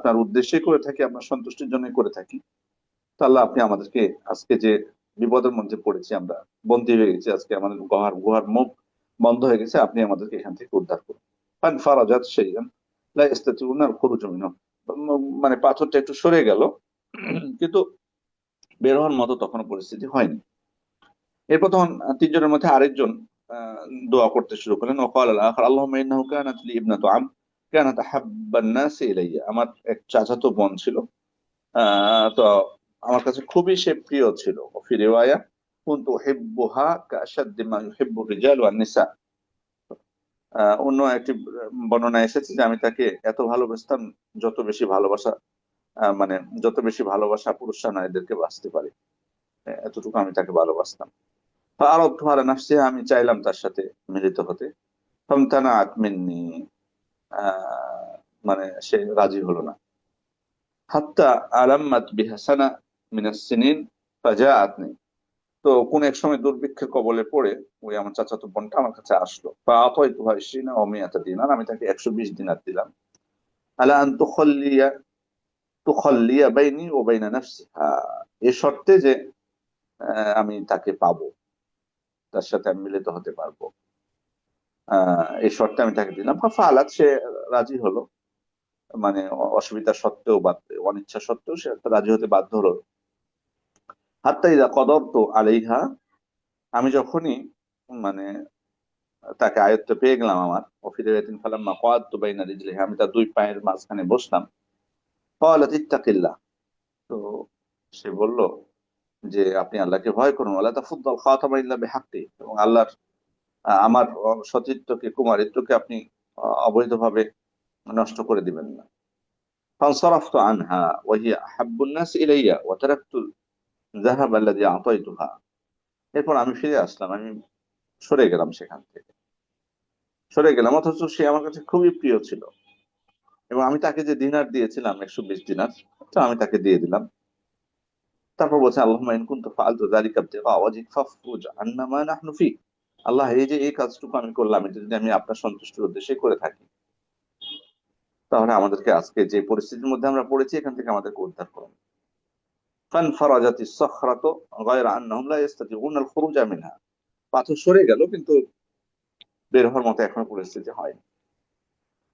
আপনার উদ্দেশ্যে করে থাকি, আপনার সন্তুষ্টির জন্য করে থাকি, তো আল্লাহ আপনি আমাদেরকে আজকে যে বিপদের মধ্যে পড়েছি, আমরা বন্দী হয়ে গেছি, আজকে আমাদের গুহার গুহার মুখ বন্ধ হয়ে গেছে, আপনি আমাদেরকে এখান থেকে উদ্ধার করুন। ফারাজাত শাইআন লা ইস্তাতিউনা আল খুরুজ মিনহু। মানে পাথরটা একটু সরে গেল, কিন্তু বের হওয়ার মতো তখনও পরিস্থিতি হয়নি। এরপর তখন তিনজনের মধ্যে আরেকজন আহ, দোয়া করতে শুরু করলেন, ওয়াকাল আল আখার আল্লাহুম্মা ইন্নাহু কানাত লি ইবনাতু আম কানাত আহাব্বান নাসি ইলাইয়া। আমার এক চাচাতো বোন ছিল, তো আমার কাছে খুবই সে প্রিয় ছিল। ফি রিওয়ায়া কুনতু উহিব্বুহা কাআশাদ্দি মা ইউহিব্বু রিজাল ওয়ান নিসা। অন্য একটি বর্ণনা এসেছে যে আমি তাকে এত ভালোবাসতাম যত বেশি ভালোবাসা, মানে যত বেশি ভালোবাসা পুরুষরা নারীদেরকে বাঁচতে পারে, এতটুকু আমি তাকে ভালোবাসতাম। ফারাদতু আলা নাফসি, আমি চাইলাম তার সাথে মিলিত হতে। ফামতানাআত মিন্নি, আহ, মানে সে রাজি হলো না। হাত্তা আলাম্মাত বিহা সানা মিনাস সিনিন ফাজাআতনি। তো কোন এক সময় দুর্ভিক্ষের কবলে পড়ে ওই আমার চাচাতো বোনটা আমার কাছে আসলো। ফাআতাইতুহা 20 ওয়া 100 দিনার, আমি তাকে 120 দিনার দিলাম। আলা আন তুখাল্লিয়া বাইনি ওয়া বাইনা নাফসিহা, এ শর্তে যে আমি তাকে পাবো, তার সাথে আমি মিলিত হতে পারবো, এই শর্তে আমি তাকে দিলাম। ফাআলাত, সে রাজি হলো। মানে অসুবিধা সত্ত্বেও বা অনিচ্ছা সত্ত্বেও সে রাজি হতে বাধ্য হলো। হাত্তা ইযা কদারতু আলাইহা, আমি যখনই মানে তাকে আয়ত্তে পেয়ে গেলাম, আমার অফিদাতিন ফালাম্মা কাআদতু বাইনা রিজলিহা, আমি তার দুই পায়ের মাঝখানে বসলাম। ক্বালাত ইত্তাকিল্লাহ, তো সে বলল যে আপনি আল্লাহকে ভয় করুন। ওয়ালা তাফুদ্দাল খাতামা ইল্লা বিহাক্কি, এবং আল্লাহর আমার সতীত্বকে, কুমারিত্বকে আপনি অবৈধভাবে নষ্ট করে দিবেন না। ফানসারাফতু আনহা ওয়া হিয়া আহাব্বুন নাস ইলাইয়া ওয়া তারাকতু যাহাব আল্লাযী আতাইতুহা। এরপর আমি ফিরে আসলাম, আমি সরে গেলাম, সেখান থেকে সরে গেলাম, অথচ সে আমার কাছে খুবই প্রিয় ছিল। এবং আমি তাকে যে দিনার দিয়েছিলাম, 120 দিনার, তো আমি তাকে দিয়ে দিলাম। তারপর বলছে, আল্লাহুম্মা ইন কুনতু ফাআলতু যালিকা ইবতিগা ওয়াজহিক ফাফরুজ আন্না মা নাহনু ফি। আল্লাহ, এই যে এই কাজটুকু আমি করলাম, এটা যদি আমি আপনার সন্তুষ্টির উদ্দেশ্যে করে থাকি, তাহলে আমাদেরকে আজকে যে পরিস্থিতির মধ্যে আমরা পড়েছি, এখান থেকে আমাদেরকে উদ্ধার করুন। ফানফারাজাতিস সাখরাতু গায়রা আন্নাহুম লা ইস্তাতিউনা আল খুরুজা মিনহা। পাথর সরে গেল, কিন্তু বের হওয়ার মতো এখনো পরিস্থিতি হয়নি।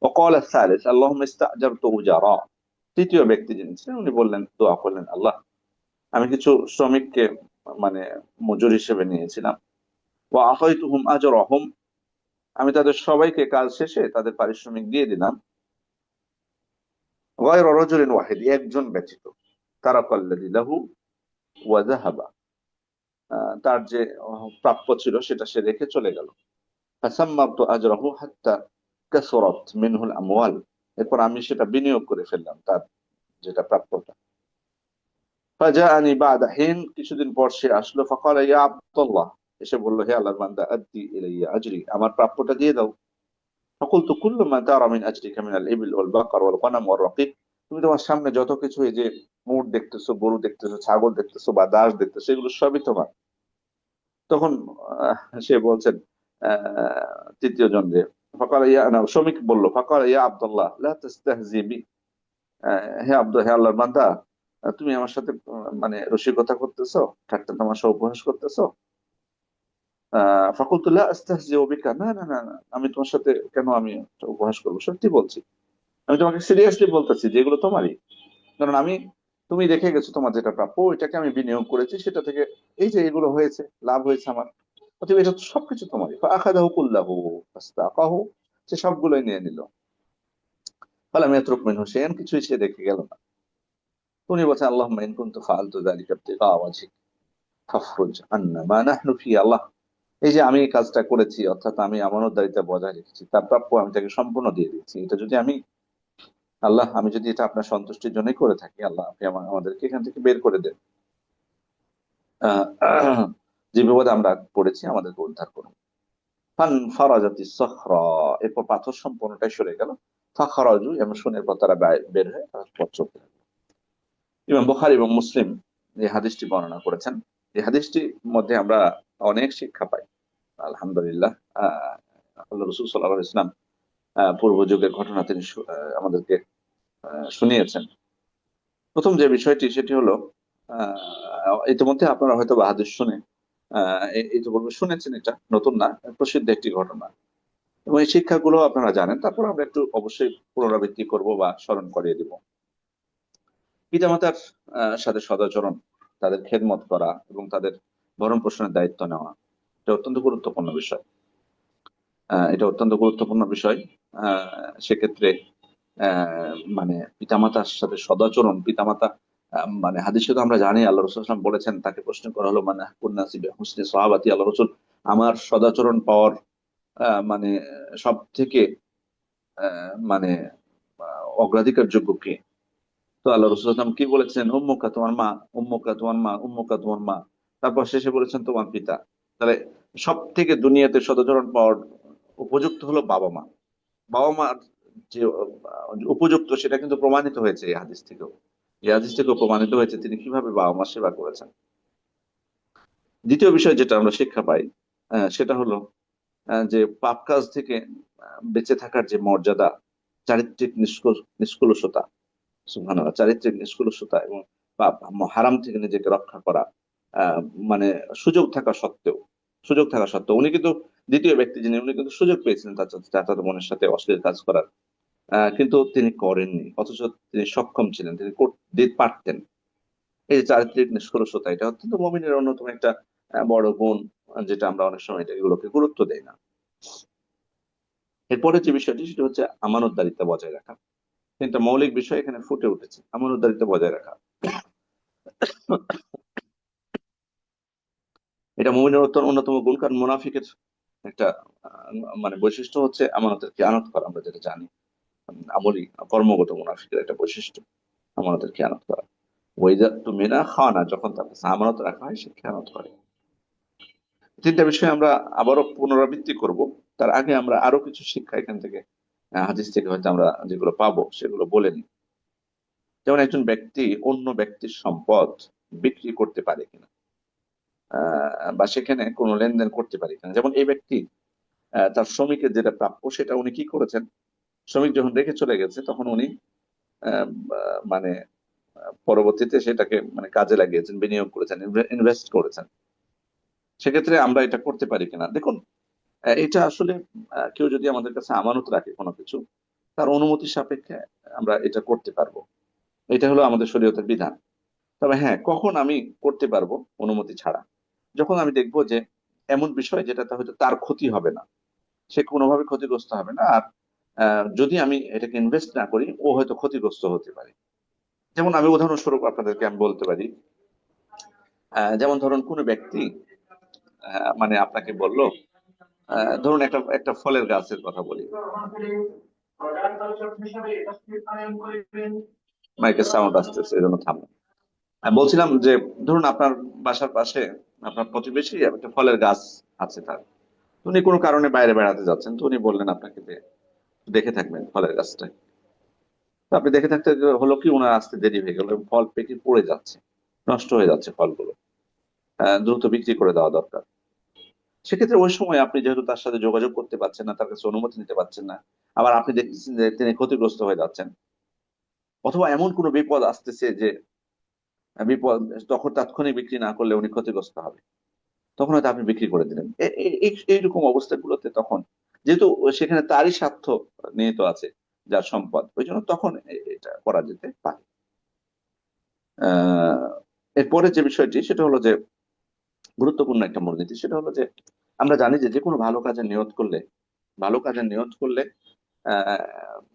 ওয়াকাল আস-সালিস আল্লাহুম্মা ইস্তা'জারতু উজারা। তৃতীয় ব্যক্তি যিনি ছিলেন, উনি বললেন, দোয়া করলেন, আল্লাহ, আমি কিছু শ্রমিককে মানে মজুর হিসেবে নিয়েছিলাম। ওয়া আতাইতুহুম আজরাহুম, আমি তাদের সবাইকে কাজ শেষে তাদের পারিশ্রমিক দিয়ে দিলাম। গায়রা রাজুলিন ওয়াহিদ, একজন ব্যতীত। তারাকাল্লাযী লাহু ওয়া যাহাবা, তার যে প্রাপ্য ছিল সেটা সে রেখে চলে গেল। ফাসাম্মাতু আজরাহু হাত্তা কাসুরাত মিনহুল আমওয়াল, এরপর আমি সেটা বিনিয়োগ করে ফেললাম, তার যেটা প্রাপ্যটা। ফাজাআনি বা'দা হিন, কিছুদিন পর সে আসলো। ফাকালা ইয়া আব্দুল্লাহ, এসে বলল, হে আল্লাহর বান্দা, আদ্দি ইলাইয়া আজরি, আমার প্রাপ্যটা দিয়ে দাও। ফাকুলতু কুল্লু মা তারা মিন আজরিকা মিনাল ইবিল ওয়াল বাকার ওয়াল গনাম ওয়ার রাকিক। তুমি তোমার সামনে যত কিছু, এই যে উট দেখতেছো, গরু দেখতেছো, ছাগল দেখতেছো বা দাস দেখতেছো, এগুলো সবই তোমার। তখন আহ, সে বলছেন, তৃতীয় জন যে, ফাকাল ইয়া না, শ্রমিক বলল, ফাকাল ইয়া আব্দুল্লাহ লা তাস্তাহজি বি, হে আল্লাহর বান্দা, তুমি আমার সাথে মানে রসিকতা করতেছো, ঠাট্টা তামাশা উপহাস করতেছো। ফাকুলতু লা আস্তাহজিউ বিকা, না না না না, আমি তোমার সাথে কেন আমি উপহাস করবো, সত্যি বলছি। আমি তোমাকে সিরিয়াসলি বলতেছি যে এগুলো তোমারই। কারণ আমি, তুমি রেখে গেছো তোমার যেটা প্রাপ্য, ওইটাকে আমি বিনিয়োগ করেছি, সেটা থেকে এই যে এগুলো হয়েছে, লাভ হয়েছে আমার, অতএব এটা তো সবকিছু তোমারই। ফাআখাযাহু কুল্লাহু ফাসতাকাহু, সে সবগুলোই নিয়ে নিল। ফালাম ইয়াতরুক মিনহু শাইআন, কিছুই সে রেখে গেল না। উনি বলছেন, আল্লাহুম্মা ইন কুনতু ফাআলতু যালিকা ইবতিগা ওয়াজহিক ফাফরুজ আন্না মা নাহনু ফি। আল্লাহ, এই যে আমি এই কাজটা করেছি, অর্থাৎ আমি আমানতদারিতা বজায় রেখেছি, তার প্রাপ্য আমি তাকে সম্পূর্ণ দিয়ে দিয়েছি, এটা যদি আমি, আল্লাহ, আমি যদি এটা আপনার সন্তুষ্টির জন্যই করে থাকি, আল্লাহ আপনি আমাদেরকে এখান থেকে বের করে দেন। যে বিপদে আমরা পড়েছি, আমাদেরকে উদ্ধার করুন। ফান ফারাজাতি সখরা, এরপর পাথর সম্পূর্ণটাই সরে গেল। ফাখারাজু, এমন শুনে পর তারা বের হয়ে তারা পথ চলতে লাগলো। ইমাম বুখারী এবং মুসলিম যে হাদিসটি বর্ণনা করেছেন, এই হাদিসটির মধ্যে আমরা অনেক শিক্ষা পাই, আলহামদুলিল্লাহ। আল্লাহ রাসূল সাল্লাল্লাহু আলাইহি ওয়াসাল্লাম পূর্ব যুগের ঘটনা তিনি আমাদেরকে শুনিয়েছেন। প্রথম যে বিষয়টি সেটি হলো, ইতিমধ্যে আপনারা হয়তো বা হাদিস শুনে ইতিপূর্বে শুনেছেন, এটা নতুন না, প্রসিদ্ধ একটি ঘটনা, এবং এই শিক্ষাগুলো আপনারা জানেন। তারপর আমরা একটু অবশ্যই পুনরাবৃত্তি করব বা স্মরণ করিয়ে দিব। পিতামাতার সাথে সদাচরণ, তাদের খেদমত করা এবং তাদের ভরণ পোষণের দায়িত্ব নেওয়া, এটা অত্যন্ত গুরুত্বপূর্ণ বিষয়। এটা অত্যন্ত গুরুত্বপূর্ণ বিষয়। সেক্ষেত্রে মানে পিতামাতার সাথে সদাচরণ, পিতামাতা মানে হাদিসে তো আমরা জানি আল্লাহ রসুল সাল্লাল্লাহু আলাইহি ওয়াসাল্লাম বলেছেন, তাকে প্রশ্ন করা হলো মানে কুন্নাসি হুসনি সাহাবাতি, আল্লাহ রসুল আমার সদাচরণ পাওয়ার মানে সব থেকে মানে অগ্রাধিকার যোগ্য কে? তো আল্লাহ রসুল সাল্লাল্লাহু আলাইহি ওয়াসাল্লাম কি বলেছেন? উম্মুকা, তোমার মা, উম্মুকা তোমার মা, উম্মুকা তোমার মা, তারপর শেষে বলেছেন তোমার পিতা। তাহলে সব থেকে দুনিয়াতে সদাচরণ পাওয়ার উপযুক্ত হলো বাবা মা। বাবা মার যে উপযুক্ত সেটা কিন্তু প্রমাণিত হয়েছে এই হাদিস থেকেও। এই হাদিস থেকেও প্রমাণিত হয়েছে তিনি কিভাবে বাবা মার সেবা করেছেন। দ্বিতীয় বিষয় যেটা আমরা শিক্ষা পাই, সেটা হলো যে পাপ কাজ থেকে বেঁচে থাকার যে মর্যাদা, চারিত্রিক নিষ্কলুষতা, সুবহানাল্লাহ, চারিত্রিক নিষ্কলুষতা এবং পাপ হারাম থেকে নিজেকে রক্ষা করা, আহ, মানে সুযোগ থাকা সত্ত্বেও, উনি কিন্তু দ্বিতীয় ব্যক্তি যিনি, উনি কিন্তু সুযোগ পেয়েছিলেন তার চাচাতো বোনের সাথে অশ্লীল কাজ করার, কিন্তু তিনি করেননি, অথচ তিনি সক্ষম ছিলেন, তিনি করতে পারতেন। এই যে চারিত্রিক নিষ্কলুষতা, এটা অত্যন্ত মুমিনের অন্যতম একটা বড় গুণ, যেটা আমরা অনেক সময় এগুলোকে গুরুত্ব দেই না। এরপরে যে বিষয়টি সেটা হচ্ছে আমানতদারিত্ব বজায় রাখা। তিনটা মৌলিক বিষয় এখানে ফুটে উঠেছে। আমানতদারিত্ব বজায় রাখা, এটা মুমিনের অন্যতম গুণ, কারণ মুনাফিকের একটা মানে বৈশিষ্ট্য হচ্ছে আমানতের খেয়ানত করা, আমরা যেটা জানি। আমলি কর্মগত মুনাফিকের একটা বৈশিষ্ট্য আমানতের খেয়ানত করা। ওইদা তুমিনা খানা, যখন তার কাছে আমানত রাখা হয় সে খেয়ানত করে। তিনটা বিষয় আমরা আবারও পুনরাবৃত্তি করব। তার আগে আমরা আরো কিছু শিক্ষা এখান থেকে, হাদিস থেকে হয়তো আমরা যেগুলো পাবো সেগুলো বলে নিই। যেমন একজন ব্যক্তি অন্য ব্যক্তির সম্পদ বিক্রি করতে পারে কিনা, বা সেখানে কোনো লেনদেন করতে পারে কিনা। যেমন এই ব্যক্তি তার শ্রমিকের যেটা প্রাপ্য সেটা উনি কি করেছেন, শ্রমিক যখন রেখে চলে গেছে তখন উনি আহ, মানে পরবর্তীতে সেটাকে মানে কাজে লাগিয়েছেন, বিনিয়োগ করেছেন, ইনভেস্ট করেছেন। সেক্ষেত্রে আমরা এটা করতে পারি কিনা। দেখুন, এটা আসলে কেউ যদি আমাদের কাছে আমানত রাখে কোনো কিছু, তার অনুমতি সাপেক্ষে আমরা এটা করতে পারবো। এটা হলো আমাদের শরীয়তের বিধান। তবে হ্যাঁ, কখন আমি করতে পারবো অনুমতি ছাড়া? যখন আমি দেখবো যে এমন বিষয় যেটাতে হয়তো তার ক্ষতি হবে না, সে কোনোভাবে ক্ষতিগ্রস্ত হবে না, আর যদি আমি এটাকে ইনভেস্ট না করি ও হয়তো ক্ষতিগ্রস্ত হতে পারে। যেমন আমি উদাহরণস্বরূপ আপনাদেরকে আমি বলতে পারি, যেমন ধরুন কোনো ব্যক্তি মানে আপনাকে বললো, ধরুন একটা একটা ফলের গাছের কথা বলি, মাইকের সাউন্ড আসতেছে এই জন্য থামলাম। আমি বলছিলাম যে ধরুন আপনার বাসার পাশে আপনার প্রতিবেশী একটা ফলের গাছ আছে তার। তো উনি কোনো কারণে বাইরে বেড়াতে যাচ্ছেন, তো উনি বললেন আপনাকে যে দেখে থাকবেন ফলের গাছটা। তো আপনি দেখে থাকতে হলো কি, ওনার আসতে দেরি হয়ে গেল এবং ফল পেকে পড়ে যাচ্ছে, নষ্ট হয়ে যাচ্ছে ফলগুলো, দ্রুত বিক্রি করে দেওয়া দরকার। সেক্ষেত্রে ওই সময় আপনি যেহেতু তার সাথে যোগাযোগ করতে পারছেন না, তার কাছে অনুমতি নিতে পারছেন না, আবার আপনি দেখতেছেন যে তিনি ক্ষতিগ্রস্ত হয়ে যাচ্ছেন, অথবা এমন কোনো বিপদ আসতেছে যে বিপদ, তখন তাৎক্ষণিক বিক্রি না করলে উনি ক্ষতিগ্রস্ত হবে, তখন হয়তো আপনি বিক্রি করে দিলেন। এইরকম অবস্থাগুলোতে তখন যেহেতু সেখানে তারই স্বার্থ নিহিত আছে, যার সম্পদ, ওই জন্য তখন এটা করা যেতে পারে। আহ এরপরে যে বিষয়টি সেটা হলো যে গুরুত্বপূর্ণ একটা মূলনীতি, সেটা হলো যে আমরা জানি যে যে কোনো ভালো কাজের নিয়ত করলে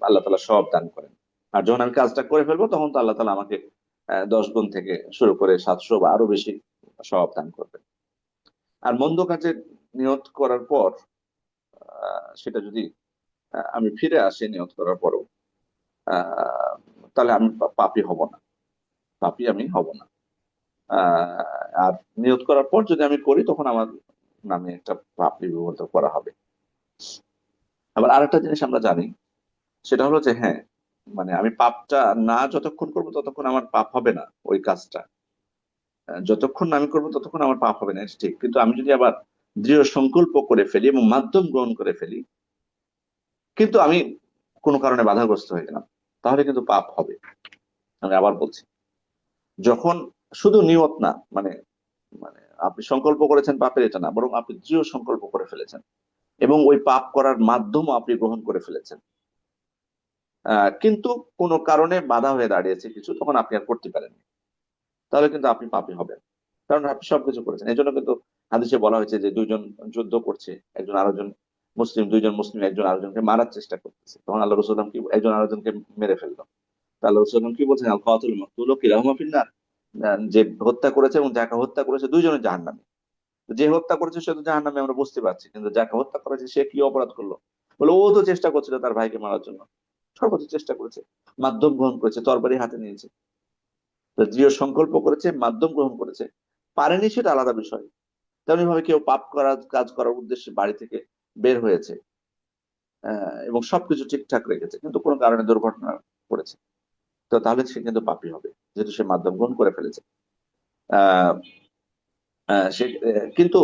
আল্লাহ তালা সব দান করেন। আর যখন আমি কাজটা করে ফেলবো তখন তো আল্লাহ তালা আমাকে 10 গুণ থেকে শুরু করে 700 বা আরো বেশি সব দান করবেন। আর মন্দ কাজের নিয়ত করার পর সেটা যদি আমি ফিরে আসি নিয়ত করার পরও, আহ তাহলে আমি পাপী হব না, আমি হব না। আর নিয়ত করার পর যদি আমি করি তখন আমার নামে একটা পাপ লিপিবদ্ধ করা হবে। আবার আরেকটা জিনিস আমরা জানি, সেটা হলো যে হ্যাঁ, মানে আমি পাপটা না যতক্ষণ করবো ততক্ষণ আমার পাপ হবে না ওই কাজটা, যতক্ষণ না আমি করবো ততক্ষণ আমার পাপ হবে না, এটা ঠিক। কিন্তু আমি যদি আবার দৃঢ় সংকল্প করে ফেলি এবং মাধ্যম গ্রহণ করে ফেলি, কিন্তু আমি কোনো কারণে বাধাগ্রস্ত হয়ে গেলাম, তাহলে কিন্তু পাপ হবে। আমি আবার বলছি, যখন শুধু নিয়ত না, মানে মানে আপনি সংকল্প করেছেন পাপের, এটা না, বরং আপনি দৃঢ় সংকল্প করে ফেলেছেন এবং ওই পাপ করার মাধ্যমও আপনি গ্রহণ করে ফেলেছেন, কিন্তু কোনো কারণে বাধা হয়ে দাঁড়িয়েছে কিছু, তখন আপনি আর করতে পারেননি, তাহলে কিন্তু আপনি পাপী হবেন, কারণ আপনি সবকিছু করেছেন। এই জন্য কিন্তু হাদিসে বলা হয়েছে যে দুইজন যুদ্ধ করছে, একজন আরেকজন মুসলিম, দুইজন মুসলিম একজন আরেকজনকে মারার চেষ্টা করতেছে, তখন আল্লাহ রসুল কি একজন আরেকজনকে মেরে ফেললো, তা আল্লাহ রসুল কি বলছেন, আল কাতিল মাকতুল কিলাহুমা ফিন্নার, যে হত্যা করেছে এবং যাকে হত্যা করেছে দুইজনে জাহান্নামী। যে হত্যা করেছে সে তো জাহান্নামে, আমরা বুঝতে পারছি, কিন্তু যাকে হত্যা করেছে সে কি অপরাধ করলো? বলে ও তো চেষ্টা করছিল তার ভাইকে মারার জন্য, সর্বোচ্চ চেষ্টা করেছে, মাধ্যম গ্রহণ করেছে, তরবারি হাতে নিয়েছে, তো দৃঢ় সংকল্প করেছে, মাধ্যম গ্রহণ করেছে, পারেনি সেটা আলাদা বিষয়। তেমনি ভাবে কেউ পাপ করার কাজ করার উদ্দেশ্যে বাড়ি থেকে বের হয়েছে, এবং সবকিছু ঠিকঠাক রেখেছে, কিন্তু কোনো কারণে দুর্ঘটনা করেছে, তো তাহলে সে কিন্তু পাপী হবে, যেহেতু সে মাধ্যম গ্রহণ করে ফেলেছে। আহ সে কিন্তু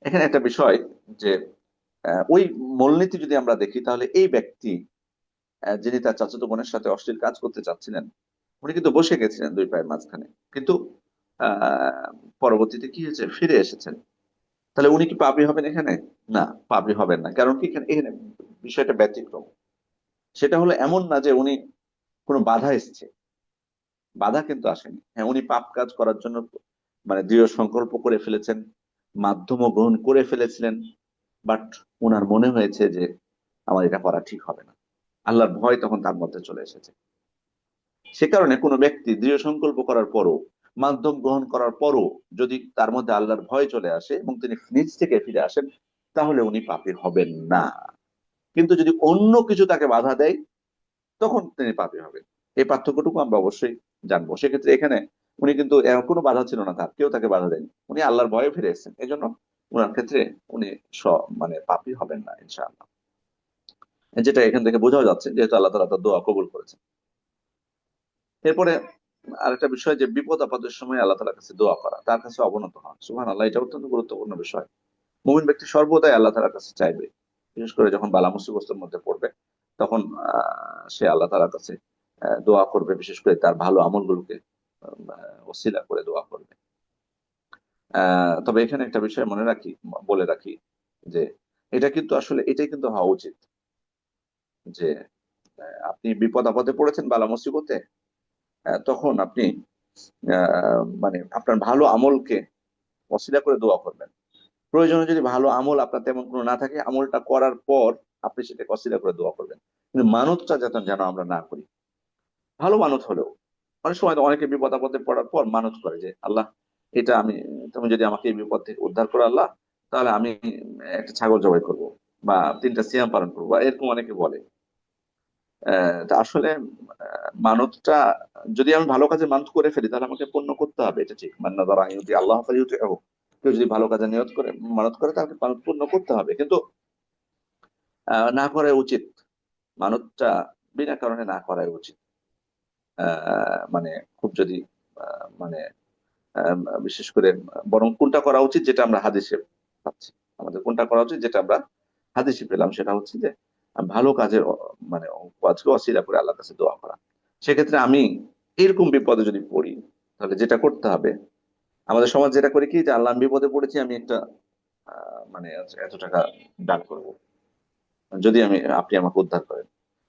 এখানে একটা বিষয়, যে ওই মূলনীতি যদি আমরা দেখি, তাহলে এই ব্যক্তি যিনি তার চাচাতো বোনের সাথে অশ্লীল কাজ করতে চাচ্ছিলেন, উনি কিন্তু বসে গেছিলেন দুই পায়ের মাঝখানে, কিন্তু আহ পরবর্তীতে কি হয়েছে, ফিরে এসেছেন। তাহলে উনি কি পাপী হবেন এখানে? না, পাপী হবেন না, কারণ কি এখানে এখানে বিষয়টা ব্যতিক্রম। সেটা হলো এমন না যে উনি কোনো বাধা এসছে, বাধা কিন্তু আসেনি। হ্যাঁ, উনি পাপ কাজ করার জন্য মানে দৃঢ় সংকল্প করে ফেলেছেন, মাধ্যমও গ্রহণ করে ফেলেছিলেন, বাট ওনার মনে হয়েছে যে আমার এটা করা ঠিক হবে না, আল্লাহর ভয় তখন তার মধ্যে চলে এসেছে। সে কারণে কোনো ব্যক্তি দৃঢ় সংকল্প করার পরও, মাধ্যম গ্রহণ করার পরও যদি তার মধ্যে আল্লাহর ভয় চলে আসে এবং তিনি নিজ থেকে ফিরে আসেন, তাহলে উনি পাপী হবেন না। কিন্তু যদি অন্য কিছু তাকে বাধা দেয়, তখন তিনি পাপী হবেন। এই পার্থক্যটুকু আমরা অবশ্যই জানবো। সেক্ষেত্রে এখানে উনি কিন্তু কোনো বাধা ছিল না, তার কেউ তাকে বাধা দেয়নি, উনি আল্লাহর ভয়ে ফিরে এসেছেন, এই জন্য ওনার ক্ষেত্রে উনি মানে পাপী হবেন না ইনশাআল্লাহ। যেটা এখান থেকে বোঝা যাচ্ছে, যেহেতু আল্লাহ তাআলা তার দোয়া কবুল করেছেন। এরপরে আরেকটা বিষয়, যে বিপদ আপদের সময় আল্লাহ তাআলার কাছে দোয়া করা, তার কাছে অবনত হওয়া, সুবহানাল্লাহ, এটা অত্যন্ত গুরুত্বপূর্ণ বিষয়। মুমিন ব্যক্তি সর্বদাই আল্লাহ তাআলার কাছে চাইবে, বিশেষ করে যখন বালা মুসিবতের মধ্যে পড়বে, তখন সে আল্লাহ তাআলার কাছে দোয়া করবে, বিশেষ করে তার ভালো আমলগুলোকে ওসিলা করে দোয়া করবে। তবে এখানে একটা বিষয় মনে রাখি, বলে রাখি, যে এটা কিন্তু আসলে এটাই কিন্তু হওয়া উচিত, যে আপনি বিপদ আপদে পড়েছেন, বালা মুসিবতে, তখন আপনি মানে আপনার ভালো আমলকে ওসিলা করে দোয়া করবেন। প্রয়োজনে যদি ভালো আমল আপনার তেমন কোনো না থাকে, আমলটা করার পর আপনি সেটাকে ওসিলা করে দোয়া করবেন, কিন্তু মানতটা যেন যেন আমরা না করি। ভালো মানত হলেও অনেক সময় তো অনেকে বিপদ আপদে পড়ার পর মানত করে যে আল্লাহ, এটা আমি, তুমি যদি আমাকে এই বিপদ থেকে উদ্ধার করো আল্লাহ, তাহলে আমি একটা ছাগল জবাই করব, বা 3টা সিয়াম পালন করবো, বা এরকম অনেকে বলে। তা আসলে মানতটা, যদি আমি ভালো কাজে মানত করে ফেলি, তাহলে আমাকে পূর্ণ করতে হবে, এটা ঠিক, মান্না দ্বারা ইউতি আল্লাহ ফালিউতিহু। কেউ যদি ভালো কাজে নিয়ত করে মানত করে, তাকে মানত পূর্ণ করতে হবে, কিন্তু না করা উচিত, মানতটা বিনা কারণে না করাই উচিত। মানে খুব যদি মানে বিশেষ করে, বরং কোনটা করা উচিত যেটা আমরা হাদিসে পাচ্ছি, আমাদের কোনটা করা উচিত যেটা আমরা হাদিসে পেলাম, সেটা হচ্ছে যে ভালো কাজের মানে কাজকে অসিলা করে আল্লাহর কাছে দোয়া করা। সেক্ষেত্রে আমি এরকম বিপদে যদি পড়ি, তাহলে যেটা করতে হবে, আমাদের সমাজ যেটা করে কি, যে আল্লাহ আমি বিপদে পড়েছি, আমি একটা মানে এত টাকা দান করব, যদি আপনি আমাকে উদ্ধার করেন।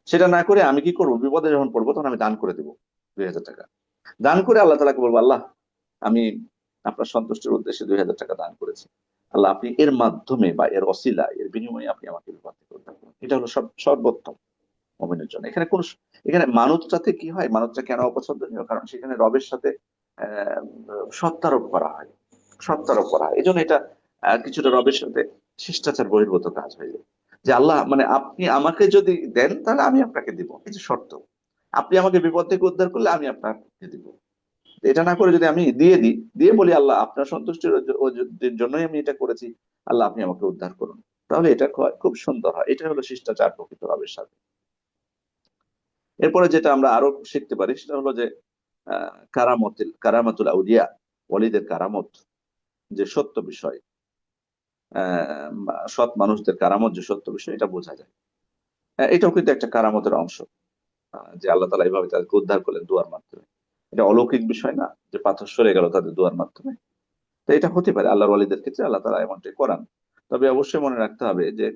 সেটা না করে আমি কি করবো, বিপদে যখন পড়বো তখন আমি দান করে দেবো 2,000 টাকা। দান করে আল্লাহ তাআলাকে বলবো, আল্লাহ, আমি আপনার সন্তুষ্টির উদ্দেশ্যে 2,000 টাকা দান করেছি, আল্লাহ আপনি এর মাধ্যমে বা এর অসিলা, এর বিনিময়ে আপনি আমাকে বিপদ থেকে উদ্ধার করুন। এটা হলো সর্বোত্তম মুমিনের জন্য। এখানে মানতটাতে কি হয়, মানতটা কেন অপছন্দনীয়, কারণ সেখানে রবের সাথে আহ সত্যারোপ করা হয়, সত্যারোপ করা হয়, এই জন্য এটা কিছুটা রবের সাথে শিষ্টাচার বহির্ভূত কাজ হয়ে যায়। যে আল্লাহ, মানে আপনি আমাকে যদি দেন তাহলে আমি আপনাকে দিব, কিছু শর্ত, আপনি আমাকে বিপদ থেকে উদ্ধার করলে আমি আপনাকে দিব। এটা না করে যদি আমি দিয়ে দিই, দিয়ে বলি আল্লাহ আপনার সন্তুষ্টির জন্যই আমি এটা করেছি, আল্লাহ আপনি আমাকে উদ্ধার করুন, তাহলে এটা খুব সুন্দর হয়। এটা হলো শিষ্টাচার প্রকৃত রবের সাথে। এরপরে যেটা আমরা আরো শিখতে পারি, সেটা হলো যে কারামাতুল আউলিয়া, ওলিদের কারামত যে সত্য বিষয়, সৎ মানুষদের কারামত যে সত্য বিষয়, এটা বোঝা যায়। এটাও কিন্তু একটা কারামতের অংশ। যে আল্লাহ তাআলা এইভাবে তাদেরকে উদ্ধার করলেন দুয়ার মাধ্যমে। এটা অলৌকিক বিষয় না যে পাথর সরে গেল তাদের দুয়ার মাধ্যমে? তো এটা হতে পারে আল্লাহর ওয়ালিদের ক্ষেত্রে, আল্লাহ তাআলা এমনটাই করান। তবে অবশ্যই মনে রাখতে হবে যে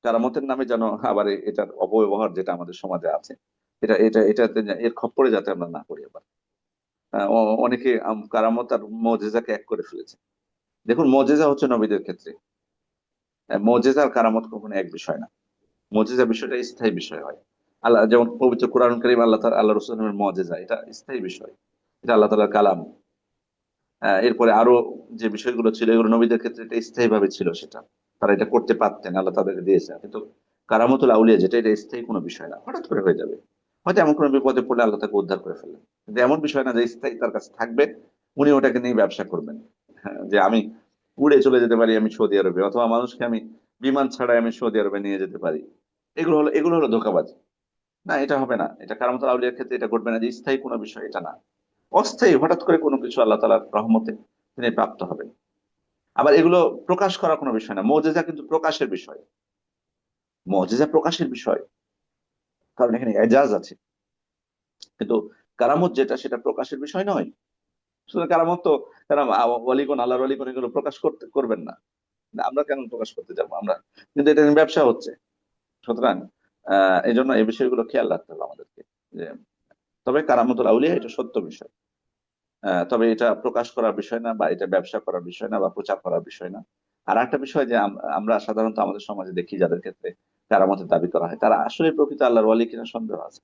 কারামতের নামে যেন আবার এটার অপব্যবহার যেটা আমাদের সমাজে আছে, এটাতে এর খপ্পরে যাতে আমরা না পড়ি আবার। অনেকে কারামত আর মুজিজাকে এক করে ফেলেছে। দেখুন, মুজিজা হচ্ছে নবীদের ক্ষেত্রে, মুজিজা আর কারামত কখনো এক বিষয় না। মুজিজা বিষয়টা স্থায়ী বিষয় হয়। আল্লাহ যেমন পবিত্র কোরআন কারীম, আল্লাহ রাসূলের মুজিজা, এটা স্থায়ী বিষয়, এটা আল্লাহ তাআলার কালাম। এরপরে আরো যে বিষয়গুলো ছিল এগুলো নবীদের ক্ষেত্রে এটা স্থায়ী ভাবে ছিল, সেটা তারা এটা করতে পারতেন, আল্লাহ তাদেরকে দিয়েছে। কিন্তু কারামতুল আউলিয়া যেটা, এটা স্থায়ী কোনো বিষয় না, হঠাৎ করে হয়ে যাবে। হয়তো এমন কোনো বিপদে পড়লে আল্লাহ তাকে উদ্ধার করে ফেললেন, কিন্তু এমন বিষয় না যে স্থায়ী তার কাছে থাকবে, উনি ওটাকে নিয়ে ব্যবসা করবেন। হ্যাঁ, যে আমি উড়ে চলে যেতে পারি আমি সৌদি আরবে, অথবা মানুষকে আমি বিমান ছাড়াই আমি সৌদি আরবে নিয়ে যেতে পারি। এগুলো হলো ধোঁকাবাজ। না, এটা হবে না, এটা কারামতুল আউলিয়ার ক্ষেত্রে এটা ঘটবে না, যে স্থায়ী কোনো বিষয় এটা না। অস্থায়ী হঠাৎ করে কোনো কিছু আল্লাহ তাআলার রহমতে তিনি প্রাপ্ত হবেন। আবার এগুলো প্রকাশ করার কোনো বিষয় না, মুজিজা কিন্তু প্রকাশের বিষয়। মুজিজা প্রকাশের বিষয়, কারণ এখানে এজাজ আছে। কিন্তু কারামত যেটা, সেটা প্রকাশের বিষয় নয়। সুতরাং কারামত তো, তারা ওয়ালিগণ, আল্লাহর ওয়ালিগণ এগুলো প্রকাশ করবেন না। আমরা কেন প্রকাশ করতে যাবো আমরা? কিন্তু এটা নিয়ে ব্যবসা হচ্ছে। সুতরাং এই জন্য এই বিষয়গুলো খেয়াল রাখতে হবে আমাদেরকে, যে তবে কারামতুল আউলিয়া এটা সত্য বিষয়। তবে এটা প্রকাশ করার বিষয় না, বা এটা ব্যবসা করার বিষয় না, বা প্রচার করার বিষয় না। আর একটা বিষয় যে আমরা সাধারণত আমাদের সমাজে দেখি যাদের ক্ষেত্রে কারামতের দাবি করা হয়, তারা আসলে প্রকৃত আল্লাহর ওয়ালি কিনা সন্দেহ আছে।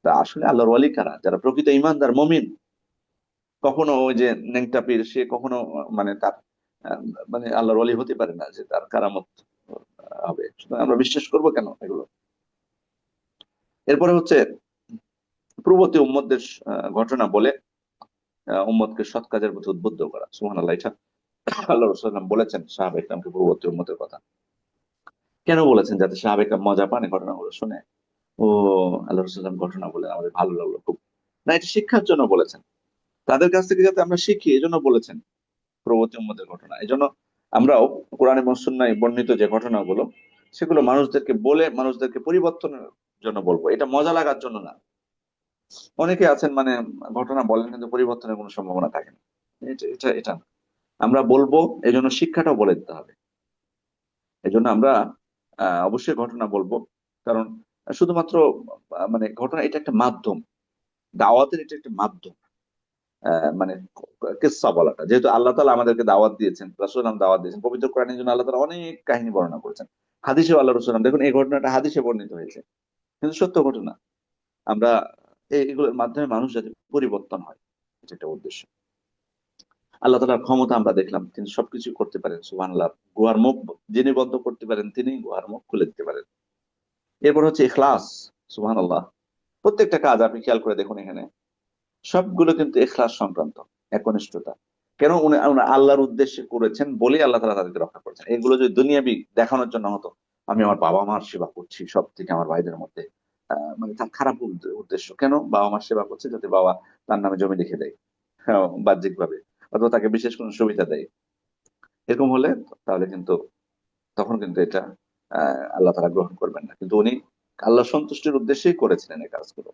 তা আসলে আল্লাহর ওয়ালি কারা? যারা প্রকৃত ইমানদার মুমিন। কখনো ওই যে নেংটা পীর, সে কখনো মানে তার আহ, মানে আল্লাহর ওয়ালি হতে পারে না যে তার কারামত হবে। সুতরাং আমরা বিশ্বাস করবো কেন এগুলো? এরপরে হচ্ছে পূর্ববর্তী উম্মতদের ঘটনা বলে উম্মতকে সৎ কাজের প্রতি উদ্বুদ্ধ করা। সুবহানাল্লাহ, এটা আল্লাহ রাসূল সাল্লাল্লাহু আলাইহি ওয়াসাল্লাম বলেছেন সাহাবা ইকরামকে, পূর্ববর্তী উম্মতের কথা। কেন বলেছেন? যাতে সাহাবা ইকরাম মজা পান এই ঘটনাগুলো শুনে। ও, আল্লাহ রাসূল সাল্লাল্লাহু আলাইহি ওয়াসাল্লাম ঘটনা বলে আমাদের ভালো লাগলো খুব। না, এটা শিক্ষার জন্য বলেছেন, তাদের কাছ থেকে যাতে আমরা শিখি, এজন্য বলেছেন পূর্ববর্তী উম্মতের ঘটনা। এজন্য আমরাও কোরআন এবং সুন্নাহয় বর্ণিত যে ঘটনাগুলো, সেগুলো মানুষদেরকে বলে মানুষদেরকে পরিবর্তনের জন্য বলবো, এটা মজা লাগার জন্য না। অনেকে আছেন মানে ঘটনা বলেন কিন্তু পরিবর্তনের কোনো সম্ভাবনা থাকে না। এটা না। আমরা বলবো, এই জন্য শিক্ষাটাও বলে দিতে হবে। এই জন্য আমরা অবশ্যই ঘটনা বলবো, কারণ শুধুমাত্র মানে ঘটনা এটা একটা মাধ্যম, দাওয়াতের এটা একটা মাধ্যম। মানে কিসসা বলাটা, যেহেতু আল্লাহ তাআলা আমাদেরকে দাওয়াত দিয়েছেন, রাসূল দাওয়াত দিয়েছেন, পবিত্র কোরআনের জন্য আল্লাহ তাআলা অনেক কাহিনী বর্ণনা করেছেন। হাদিসেও আল্লাহ রাসূল দেখুন, এই ঘটনাটা হাদিসে বর্ণিত হয়েছে, কিন্তু সত্য ঘটনা। আমরা এগুলোর মাধ্যমে মানুষ যাতে পরিবর্তন হয়, এটা একটা উদ্দেশ্য। আল্লাহ তাআলার ক্ষমতা আমরা দেখলাম, তিনি সবকিছু করতে পারেন। সুবহানাল্লাহ, গুহার মুখ যিনি বন্ধ করতে পারেন, তিনি গুহার মুখ খুলে দিতে পারেন। এরপর হচ্ছে ইখলাস। সুবহানাল্লাহ, প্রত্যেকটা কাজ আপনি খেয়াল করে দেখুন, এখানে সবগুলো কিন্তু ইখলাস সংক্রান্ত, একনিষ্ঠতা। কেন? উনি আল্লাহর উদ্দেশ্যে করেছেন বলেই আল্লাহ তাআলা তাদেরকে রক্ষা করেছেন। এগুলো যদি দুনিয়াবি দেখানোর জন্য হতো, আমি আমার বাবা মার সেবা করছি সব থেকে আমার ভাইদের মধ্যে, মানে তার খারাপ উদ্দেশ্য। কেন বাবা মার সেবা করছে? যাতে বাবা তার নামে জমি লিখে দেয়, হ্যাঁ, বাহ্যিক ভাবে, অথবা তাকে বিশেষ কোনো সুবিধা দেয়। এরকম হলে তাহলে কিন্তু, তখন কিন্তু এটা আল্লাহ তাআলা গ্রহণ করবেন না। কিন্তু উনি আল্লাহ সন্তুষ্টির উদ্দেশ্যেই করেছিলেন এই কাজগুলো।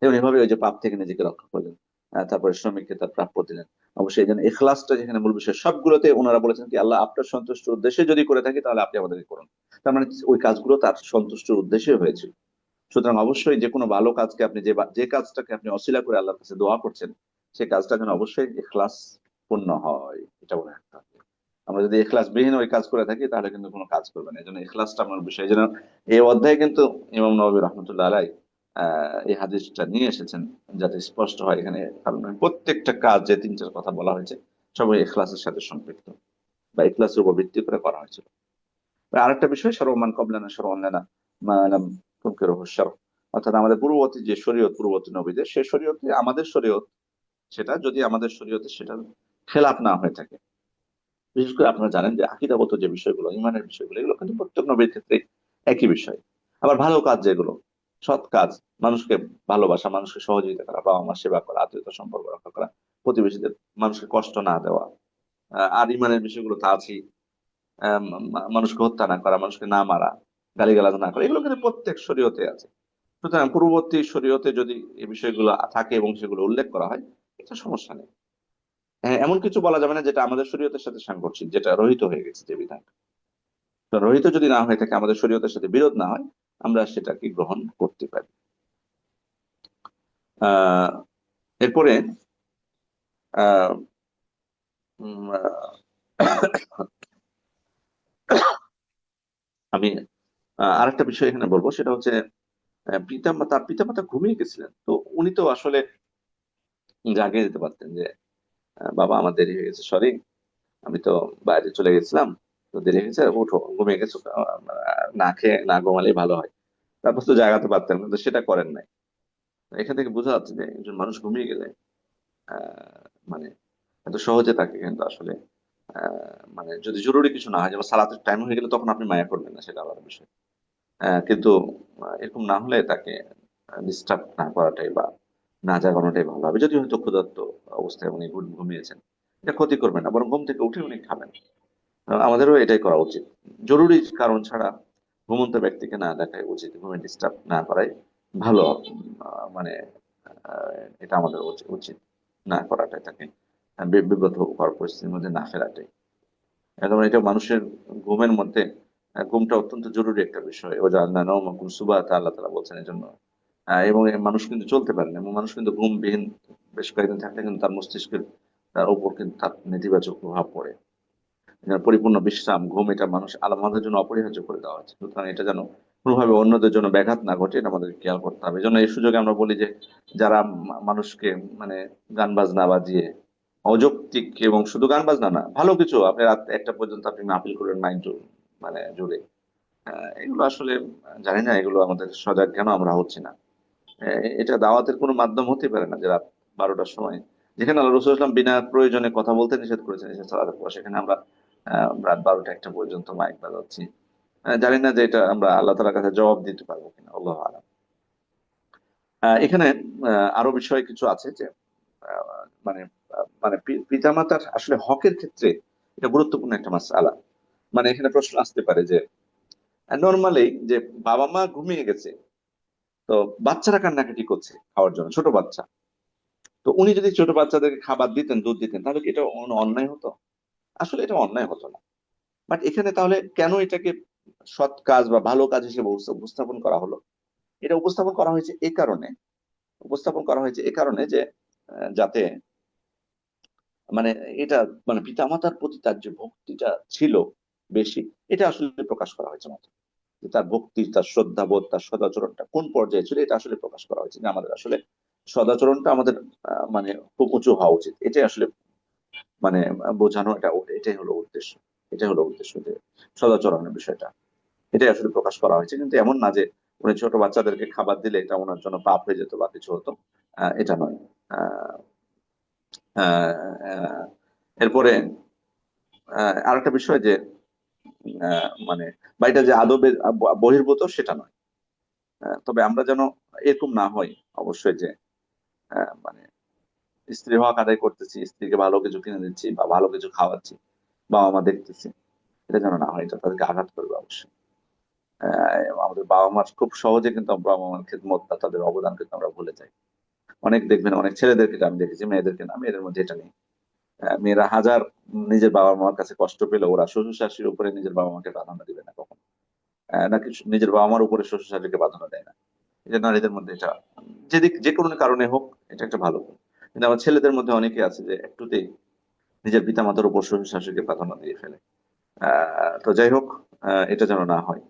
এবং এভাবে ওই যে পাপ থেকে নিজেকে রক্ষা করলেন। তারপরে শ্রমিককে তার প্রাপ্য দিলেন। অবশ্যই এই জন্য এখলাসটা যেখানে মূল বিষয়, সবগুলোতে ওনারা বলেছেন কি, আল্লাহ আপনার সন্তুষ্টির উদ্দেশ্যে যদি করে থাকি তাহলে আপনি আমাদেরকে করুন। তার মানে ওই কাজগুলো তার সন্তুষ্টির উদ্দেশ্যে হয়েছিল। সুতরাং অবশ্যই যে কোনো ভালো কাজকে আপনি যে কাজটাকে আপনি অছিলা করে আল্লাহর কাছে দোয়া করছেন, সেই কাজটা যেন অবশ্যই ইখলাস পূর্ণ হয়, এটা মনে রাখতে হবে। আমরা যদি ইখলাস বিহীন ওই কাজ করে থাকি, তাহলে কিন্তু কোনো কাজ করবে না। এই জন্য ইখলাসটা আমার বিষয়। এই জন্য এই অধ্যায়ে কিন্তু ইমাম নববী রহমতুল্লাহ আলাই এই হাদিসটা নিয়ে এসেছেন, যাতে স্পষ্ট হয় এখানে। কারণ প্রত্যেকটা কাজ যে তিন চার কথা বলা হয়েছে, সবই ইখলাসের সাথে সম্পৃক্ত, বা ইখলাসের উপর ভিত্তি করে করা হয়েছিল। আরেকটা বিষয়, সর্বমান কবলানা সর্বনানা মালাম তুনকির রহস্য, অর্থাৎ আমাদের পূর্ববর্তী যে শরীয়ত, পূর্ববর্তী নবীদের, সেই শরীয়তে আমাদের শরীয়ত, সেটা যদি আমাদের শরীয়তে সেটা খেলাপ না হয়ে থাকে। বিশেষ করে আপনারা জানেন যে আকীদাগত যে বিষয়গুলো, ইমানের বিষয়গুলো, এগুলো কিন্তু প্রত্যেক নবীর ক্ষেত্রে একই বিষয়। আবার ভালো কাজ যেগুলো, সৎ কাজ, মানুষকে ভালোবাসা, মানুষকে সহযোগিতা করা, বাবা মা সেবা করা, আত্মীয়তা সম্পর্ক রক্ষা করা, প্রতিবেশীদের, মানুষকে কষ্ট না দেওয়া, আর ইমানের বিষয়গুলো তা আছেই। মানুষকে হত্যা না করা, মানুষকে না মারা, গালিগালাজ না করা, এগুলো কিন্তু প্রত্যেক শরীয়তে আছে। সুতরাং পূর্ববর্তী শরীয়তে যদি এই বিষয়গুলো থাকে এবং সেগুলো উল্লেখ করা হয়, এটা সমস্যা নেই। হ্যাঁ, এমন কিছু বলা যাবে না যেটা আমাদের শরীয়তের সাথে সাংঘর্ষিক, যেটা রহিত হয়ে গেছে যে বিধান। তো রহিত যদি না হয়ে থাকে, আমাদের শরীয়তের সাথে বিরোধ না হয়, আমরা সেটাকে গ্রহণ করতে পারি। আহ এরপরে আহ উম, আমি আরেকটা বিষয় এখানে বলবো, সেটা হচ্ছে তার পিতামাতা ঘুমিয়ে গেছিলেন, তো উনি তো আসলে জাগিয়ে দিতে পারতেন যে বাবা আমার দেরি হয়ে গেছে, সরি, আমি তো বাইরে চলে গেছিলাম, তো দেরি হয়ে গেছে, উঠো, ঘুমিয়ে গেছো, না খেয়ে না ঘুমালেই ভালো হয়। তারপর তো জাগাতে পারতেন, কিন্তু সেটা করেন নাই। এখান থেকে বোঝা যাচ্ছে যে একজন মানুষ ঘুমিয়ে গেলে আহ মানে এত সহজে তাকে কিন্তু আসলে মানে যদি জরুরি কিছু না হয়, যেমন সালাতের টাইম হয়ে গেলে, তখন আপনি মায়া করবেন না, সেটা আলাদা বিষয়। কিন্তু এরকম না হলে তাকে ডিস্টার্ব না করাটাই বা না জাগানোটাই ভালো হবে। যদি হয়তো ক্ষুধার্ত অবস্থায় উনি ঘুমিয়েছেন, এটা ক্ষতি করবে না, বরং ঘুম থেকে উঠে উনি খাবেন। আমাদেরও এটাই করা উচিত। জরুরি কারণ ছাড়া ঘুমন্ত ব্যক্তিকে না দেখাই উচিত, ঘুমে ডিস্টার্ব না করাই ভালো। মানে এটা আমাদের উচিত না করাটাই, তাকে বিব্রত হওয়ার পরিস্থিতির মধ্যে না ফেরাটাই। একদম এটা মানুষের ঘুমের মধ্যে, ঘুমটা অত্যন্ত জরুরি একটা বিষয়। ও জানা নওমাকুম সুবাহাত, আল্লাহ তাআলা বলছেন এই জন্য। এবং এই মানুষ কিন্তু চলতে পারে না, এবং মানুষ কিন্তু ঘুমবিহীন বেশ কয়েকদিন থাকলে কিন্তু তার মস্তিষ্কের তার উপর কিন্তু তার নেতিবাচক প্রভাব পড়ে। পরিপূর্ণ বিশ্রাম, ঘুম, এটা আমাদের জন্য অপরিহার্য করে দেওয়া হয়েছে। সুতরাং এটা যেন কোনোভাবে অন্যদের জন্য ব্যাঘাত না ঘটে, এটা আমাদের খেয়াল করতে হবে। এই জন্য এই সুযোগে আমরা বলি যে যারা মানুষকে মানে গান বাজনা বাজিয়ে অযৌক্তিক, এবং শুধু গান বাজনা না, ভালো কিছু আপনি রাত 1টা পর্যন্ত আপনি মাহফিল করেন, মাইন্ড মানে জুড়ে, এগুলো আসলে জানি না, এগুলো আমাদের সজাগ কেন আমরা হচ্ছি না। এটা দাওয়াতের কোনো মাধ্যম হতে পারে না যে রাত 12টার সময়, যেখানে আল্লাহ রসুল ইসলাম বিনা প্রয়োজনে কথা বলতে নিষেধ করেছেন, এসে সালাতের পর, সেখানে আমরা রাত 12টা 1টা পর্যন্ত মাইক বাজাচ্ছি। জানি না যে এটা আমরা আল্লাহ তাআলার কাছে জবাব দিতে পারবো কিনা, আল্লাহু আলাম। এখানে আরো বিষয় কিছু আছে যে মানে মানে পিতামাতার আসলে হকের ক্ষেত্রে এটা গুরুত্বপূর্ণ একটা মাসআলা। মানে এখানে প্রশ্ন আসতে পারে যে নর্মালি যে বাবা মা ঘুমিয়ে গেছে, তো বাচ্চারা কান্নাকাটি করছে খাওয়ার জন্য, ছোট বাচ্চা, তো উনি যদি ছোট বাচ্চাদেরকে খাবার দিতেন, দুধ দিতেন, তাহলে কি এটা অন্যায় হতো? আসলে এটা অন্যায় হতো না। বাট এখানে তাহলে কেন এটাকে সৎ কাজ বা ভালো কাজ হিসেবে উপস্থাপন করা হলো? এটা উপস্থাপন করা হয়েছে এ কারণে যে যাতে মানে এটা মানে পিতামাতার প্রতি তার যে ভক্তিটা ছিল বেশি, এটা আসলে প্রকাশ করা হয়েছে মাত্র। যে তার ভক্তি, তার শ্রদ্ধাবোধ, তার সদাচরণটা কোন পর্যায়ে ছিল, এটা আসলে প্রকাশ করা হয়েছে, যে আমাদের আসলে সদাচরণটা আমাদের মানে খুব উঁচু হওয়া উচিত, এটাই আসলে মানে বোঝানো, এটাই হলো উদ্দেশ্য। এটাই হলো উদ্দেশ্য, যে সদাচরণের বিষয়টা, এটাই আসলে প্রকাশ করা হয়েছে। কিন্তু এমন না যে উনি ছোট বাচ্চাদেরকে খাবার দিলে এটা ওনার জন্য পাপ হয়ে যেত বা কিছু হতো, এটা নয়। আহ আহ, এরপরে আরেকটা বিষয় যে মানে বা এটা যে আদবে বহির্ভূত, সেটা নয়। তবে আমরা যেন এরকম না হই অবশ্যই, যে মানে স্ত্রী হক আদায় করতেছি, স্ত্রীকে ভালো কিছু কিনে দিচ্ছি বা ভালো কিছু খাওয়াচ্ছি, বাবা মা দেখতেছি, এটা যেন না হয়, এটা তাদেরকে আঘাত করবে অবশ্যই। আমাদের বাবা মার খুব সহজে কিন্তু বাবা মার খেদমত বা তাদের অবদান কিন্তু আমরা ভুলে যাই। অনেক দেখবেন, অনেক ছেলেদেরকে এটা আমি দেখেছি, মেয়েদেরকে না, মেয়েদের মধ্যে এটা নেই। মেয়েরা হাজার নিজের বাবা মার কাছে কষ্ট পেলে ওরা শ্বশুর শাশুড়ির উপরে নিজের বাবা মাকে প্রাধান্য দিবে না কখনো। নাকি নিজের বাবা মার উপরে শ্বশুর শাশুড়িকে প্রাধান্য দেয় না। এটা নারীদের মধ্যে এটা যে কোনো কারণে হোক, এটা একটা ভালো গুণ। কিন্তু আমার ছেলেদের মধ্যে অনেকে আছে যে একটুতেই নিজের পিতামাতার উপর শ্বশুর শাশুড়িকে প্রাধান্য দিয়ে ফেলে। তো যাই হোক, এটা যেন না হয়।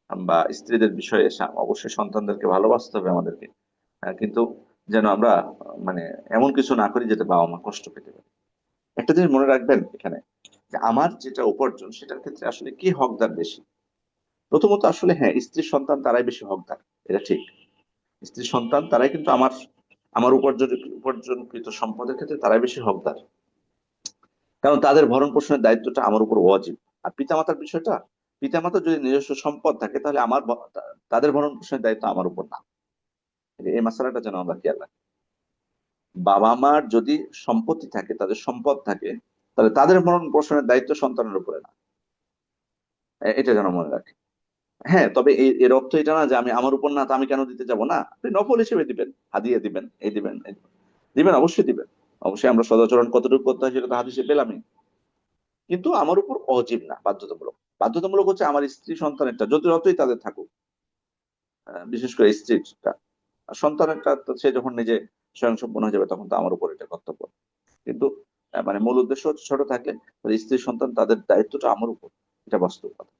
বা স্ত্রীদের বিষয়ে অবশ্যই সন্তানদেরকে ভালোবাসতে হবে আমাদেরকে, কিন্তু যেন আমরা মানে এমন কিছু না করি যেটা বাবা মা কষ্ট পেতে পারে। একটা জিনিস মনে রাখবেন এখানে, যে আমার যেটা উপার্জন, সেটার ক্ষেত্রে আসলে কি হকদার বেশি। প্রথমত আসলে হ্যাঁ, স্ত্রীর সন্তান তারাই বেশি হকদার, এটা ঠিক। স্ত্রীর সন্তান তারাই কিন্তু আমার আমার উপার্জনকৃত সম্পদের ক্ষেত্রে তারাই বেশি হকদার, কারণ তাদের ভরণ পোষণের দায়িত্বটা আমার উপর ওয়াজিব। আর পিতামাতার বিষয়টা, পিতামাতার যদি নিজস্ব সম্পদ থাকে, তাহলে তাদের ভরণ পোষণের দায়িত্ব আমার উপর না। এই মশালাটা যেন আমরা খেয়াল রাখি। বাবা মার যদি সম্পত্তি থাকে, তাদের সম্পদ থাকে, তাহলে তাদের ভরণ পোষণের দায়িত্ব সন্তানের উপরে না, এটা যেন মনে রাখি। হ্যাঁ, তবে এর অর্থ এটা না যে আমি আমার উপর না, তো আমি কেন দিতে যাব না, আপনি নফল হিসেবে দিবেন, হাদিয়া দিবেন, এই দিবেন, এই দিবেন। দিবেন, অবশ্যই দিবেন। অবশ্যই আমরা সদাচরণ কতটুকু করতে হয় সেটা তো হাদিসে পেলামই। কিন্তু আমার উপর অজীব না, বাধ্যতামূলক। বাধ্যতামূলক হচ্ছে আমার স্ত্রী সন্তানেরটা, যতই তাদের থাকুক, বিশেষ করে স্ত্রীটা। আর সন্তানেরটা তো সে যখন নিজে স্বয়ংসম্পূর্ণ হয়ে যাবে তখন তো আমার উপর এটা কর্তব্য। কিন্তু মানে মূল উদ্দেশ্য হচ্ছে ছোট থাকলে তাদের স্ত্রী সন্তান তাদের দায়িত্বটা আমার উপর, এটা বাস্তব কথা।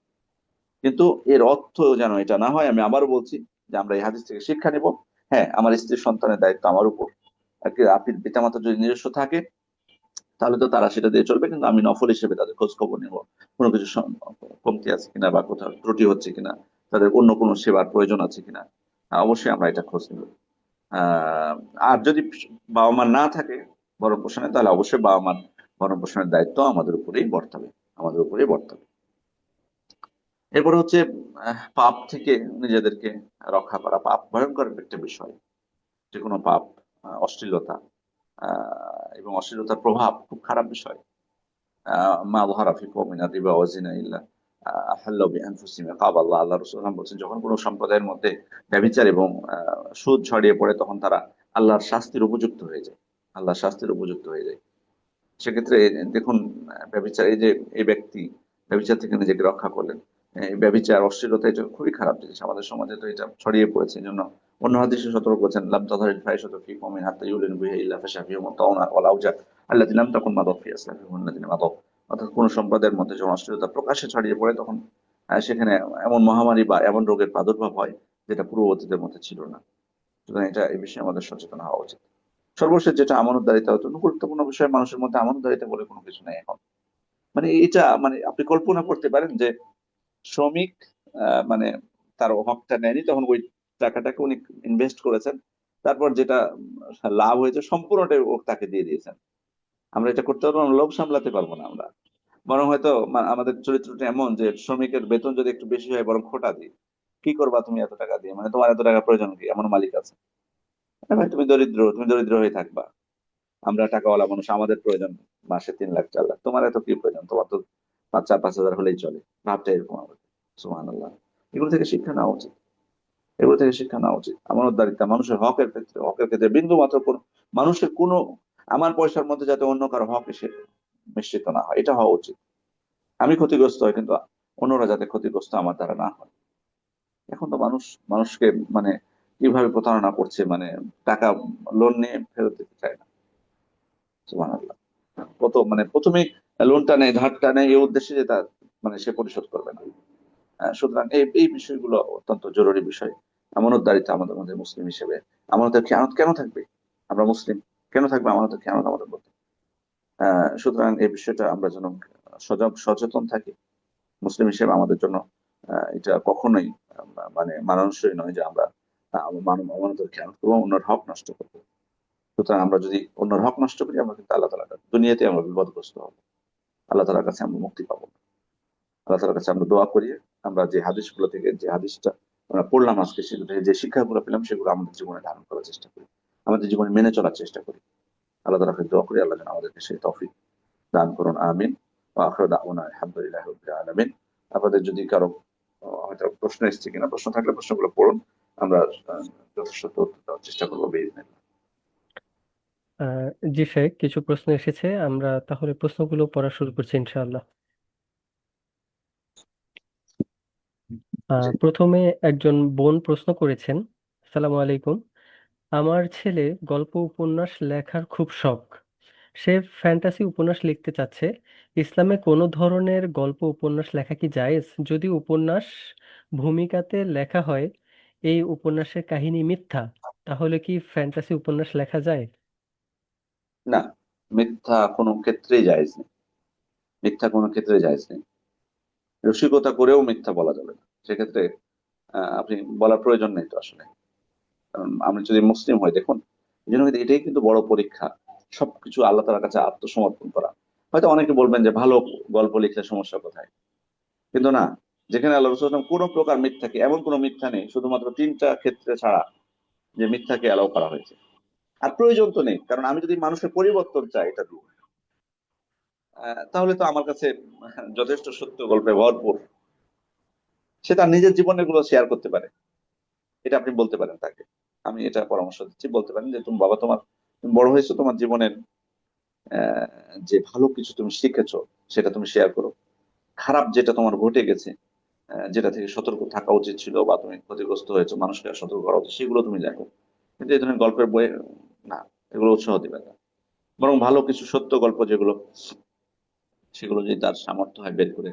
কিন্তু এর অর্থ যেন এটা না হয়, আমি আবারও বলছি যে আমরা এই হাদিস থেকে শিক্ষা নিব। হ্যাঁ, আমার স্ত্রী সন্তানের দায়িত্ব আমার উপর। আর কি আপনি পিতামাতা যদি নিজস্ব থাকে তাহলে তো তারা সেটা দিয়ে চলবে, কিন্তু আমি নফল হিসেবে তাদের খোঁজ খবর নেব, কোনো কিছু কমতি আছে কিনা বা কোথাও ত্রুটি হচ্ছে কিনা, তাদের অন্য কোনো সেবার প্রয়োজন আছে কিনা, অবশ্যই আমরা এটা খোঁজ নেব। আহ আর যদি বাবা মা না থাকে ভরণ পোষণে, তাহলে অবশ্যই বাবা মার ভরণ পোষণের দায়িত্ব আমাদের উপরেই বর্তাবে, আমাদের উপরেই বর্তাবে। এরপরে হচ্ছে পাপ থেকে নিজেদেরকে রক্ষা করা। পাপ ভয়ঙ্কর একটা বিষয়, যে কোনো পাপ, অশ্লীলতা, এবং অশ্লীলতার প্রভাব খুব খারাপ বিষয়। মা যহারা ফি কওমিন আর-রিবা ওয়া যিনা ইল্লা আহাল্লু বিআনফুসিহিম ইকাবাল্লাহ। আল্লাহ রাসূল সাল্লাল্লাহু আলাইহি ওয়াসাল্লাম বলছেন, যখন কোনো সম্প্রদায়ের মধ্যে ব্যভিচার এবং সুদ ছড়িয়ে পড়ে তখন তারা আল্লাহর শাস্তির উপযুক্ত হয়ে যায়, আল্লাহর শাস্তির উপযুক্ত হয়ে যায়। সেক্ষেত্রে দেখুন, ব্যভিচার, এই যে এই ব্যক্তি ব্যভিচার থেকে নিজেকে রক্ষা করলেন। এই ব্যভিচার, অশ্লীলতা, এটা খুবই খারাপ জিনিস, আমাদের সমাজে তো এটা ছড়িয়ে পড়েছে। এই জন্য অন্য হাদিসে সতর্ক করেছেন, লাম তাযহারিল ফাহিশাতু ফী কওমিন হাত্তা ইউলিনু বিহা ইল্লা ফাশা ফীহুম আত-তাউনা ওয়াল আওজা আল্লাতী লাম তাকুন মাদাত ফী আসলাফিহিম আল্লাযীনা মাদাউ। অর্থাৎ কোন সম্প্রদায়ের মধ্যে যখন অশ্লীলতা প্রকাশ্যে ছড়িয়ে পড়ে তখন সেখানে এমন মহামারী বা এমন রোগের প্রাদুর্ভাব হয় যেটা পূর্ববর্তীদের মধ্যে ছিল না। সুতরাং এটা, এই বিষয়ে আমাদের সচেতন হওয়া উচিত। সর্বশেষ যেটা আমানতদারিতা, অত্যন্ত গুরুত্বপূর্ণ বিষয়। মানুষের মধ্যে আমানতদারিতা বলে কোনো কিছু নেই এখন। মানে এটা, মানে আপনি কল্পনা করতে পারেন যে শ্রমিক মানে তার হকটা নেয়নি, তখন ওই টাকাটাকে উনি ইনভেস্ট করেছেন, তারপর যেটা লাভ হয়েছে সম্পূর্ণটাই ও তাকে দিয়ে দিয়েছেন। আমরা এটা করতে পারবো না, লোভ সামলাতে পারবো না আমরা। বরং হয়তো আমাদের চরিত্রটা এমন যে শ্রমিকের বেতন যদি একটু বেশি হয় বরং খোটা দিই। কি করবা তুমি এত টাকা দিয়ে, মানে তোমার এত টাকা প্রয়োজন কি, এমন মালিক আছে? আরে ভাই, তুমি দরিদ্র, তুমি দরিদ্র হয়ে থাকবা, আমরা টাকাওয়ালা মানুষ, আমাদের প্রয়োজন মাসে 3 লাখ 4 লাখ, তোমার এত কি প্রয়োজন, তোমার তো 5,000 4,000 হলেই চলে। ভাবটা এরকম আমাদের। সুবহানাল্লাহ। এগুলো থেকে শিক্ষা নেওয়া উচিত, এগুলো থেকে শিক্ষা নেওয়া উচিত। আমানতদারিতা, মানুষের হকের ক্ষেত্রে বিন্দু মাত্র কোন মানুষের কোনো, আমার পয়সার মধ্যে যাতে অন্য কারো হক এসে মিশ্রিত না হয়, এটা হওয়া উচিত। আমি ক্ষতিগ্রস্ত হয় কিন্তু অন্যরা যাতে ক্ষতিগ্রস্ত আমার দ্বারা না হয়। এখন তো মানুষ মানুষকে মানে কিভাবে প্রতারণা করছে, মানে টাকা লোন নিয়ে ফেরত দিতে চায় না। সুবহানাল্লাহ। কত মানে প্রথমে লোনটা নেয়, ধারটা নেয় এই উদ্দেশ্যে যে তার মানে সে পরিশোধ করবে না। সুতরাং এই এই বিষয়গুলো অত্যন্ত জরুরি বিষয়। আমানতদারিতা আমাদের মধ্যে মুসলিম হিসেবে। আমানতের খেয়ানত কেন থাকবে? আমরা মুসলিম, কেন থাকবে আমানতের খেয়ানত আমাদের মধ্যে? সুতরাং এই বিষয়টা আমরা যেন সজাগ সচেতন থাকি মুসলিম হিসেবে। আমাদের জন্য এটা কখনোই মানে মানানসই নয় যে আমরা আমানতের খেয়ানত করবো, অন্যের হক নষ্ট করবো। সুতরাং আমরা যদি অন্যের হক নষ্ট করি আমরা কিন্তু আল্লাহ তাআলার দুনিয়াতে আমরা বিপদগ্রস্ত হবো, আল্লাহ তাআলার কাছে আমরা মুক্তি পাবো না। আল্লাহ তাআলার কাছে আমরা দোয়া করি, আমরা যে হাদিসগুলো থেকে, যে হাদিসটা আমরা পড়লাম আজকে, সেগুলো থেকে যে শিক্ষাগুলো পেলাম সেগুলো আমাদের জীবনে ধারণ করার চেষ্টা করি, আমাদের জীবনে মেনে চলার চেষ্টা করি। আল্লাহ তাআলার কাছে দোয়া করি, আল্লাহ যেন আমাদেরকে সেই তৌফিক দান করুন। আমিন। ওয়া আখিরু দাওয়ানা আলহামদুলিল্লাহি রাব্বিল আলামিন। আপনাদের যদি কারো হয়তো প্রশ্ন এসেছে কিনা, প্রশ্ন থাকলে প্রশ্নগুলো পড়ুন, আমরা যথাসাধ্য উত্তর দেওয়ার চেষ্টা করবো বিইذنিল্লাহ। আহ জি শেখ, কিছু প্রশ্ন এসেছে, আমরা তাহলে প্রশ্নগুলো পড়া শুরু করছি ইনশাআল্লাহ। জি। প্রথমে একজন বোন প্রশ্ন করেছেন, আসসালামু আলাইকুম। আমার ছেলে গল্প উপন্যাস লেখার খুব শখ। সে ফ্যান্টাসি উপন্যাস লিখতে চাচ্ছে। ইসলামে কোনো ধরনের গল্প উপন্যাস লেখা কি জায়েজ? যদি উপন্যাস ভূমিকাতে লেখা হয় এই উপন্যাসের কাহিনী মিথ্যা, তাহলে কি ফ্যান্টাসি উপন্যাস লেখা যায়? না, মিথ্যা কোনো ক্ষেত্রেই জায়েজ নেই, মিথ্যা কোনো ক্ষেত্রে জায়েজ নেই। রসিকতা করেও মিথ্যা বলা যাবে না সেক্ষেত্রে। আপনি বলার প্রয়োজন নেই তো আসলে। কারণ আমি যদি মুসলিম হই, দেখুন, এই জন্য কিন্তু এটাই কিন্তু বড় পরীক্ষা, সবকিছু আল্লাহ তাআলার কাছে আত্মসমর্পণ করা। হয়তো অনেকে বলবেন যে ভালো গল্প লিখলে সমস্যা কোথায়, কিন্তু না, যেখানে আল্লাহ রাসূল সাল্লাল্লাহু আলাইহি ওয়াসাল্লাম কোনো প্রকার মিথ্যাকে, এমন কোনো মিথ্যা নেই শুধুমাত্র 3টা ক্ষেত্রে ছাড়া যে মিথ্যাকে অ্যালাউ করা হয়েছে। আর প্রয়োজন তো নেই, কারণ আমি যদি মানুষের পরিবর্তন চাই এটা দিয়ে, তাহলে তো আমার কাছে যথেষ্ট সত্য গল্পে ভরপুর। সে তার নিজের জীবনের গুলো শেয়ার করতে পারে, এটা আপনি বলতে পারেন তাকে। আমি এটা পরামর্শ দিচ্ছি, বলতে পারেন যে তুমি বাবা, তুমি বড় হয়েছো, তোমার জীবনের আহ, যে ভালো কিছু তুমি শিখেছো সেটা তুমি শেয়ার করো। খারাপ যেটা তোমার ঘটে গেছে, যেটা থেকে সতর্ক থাকা উচিত ছিল বা তুমি ক্ষতিগ্রস্ত হয়েছো, মানুষকে আর সতর্ক করা উচিত, সেগুলো তুমি দেখো। কিন্তু এই ধরনের গল্পের বই না, এগুলো উৎসাহ দিবে না। বরং ভালো কিছু সত্য গল্প যেগুলো, সেগুলো যদি তার সামর্থ্য হয় বের করে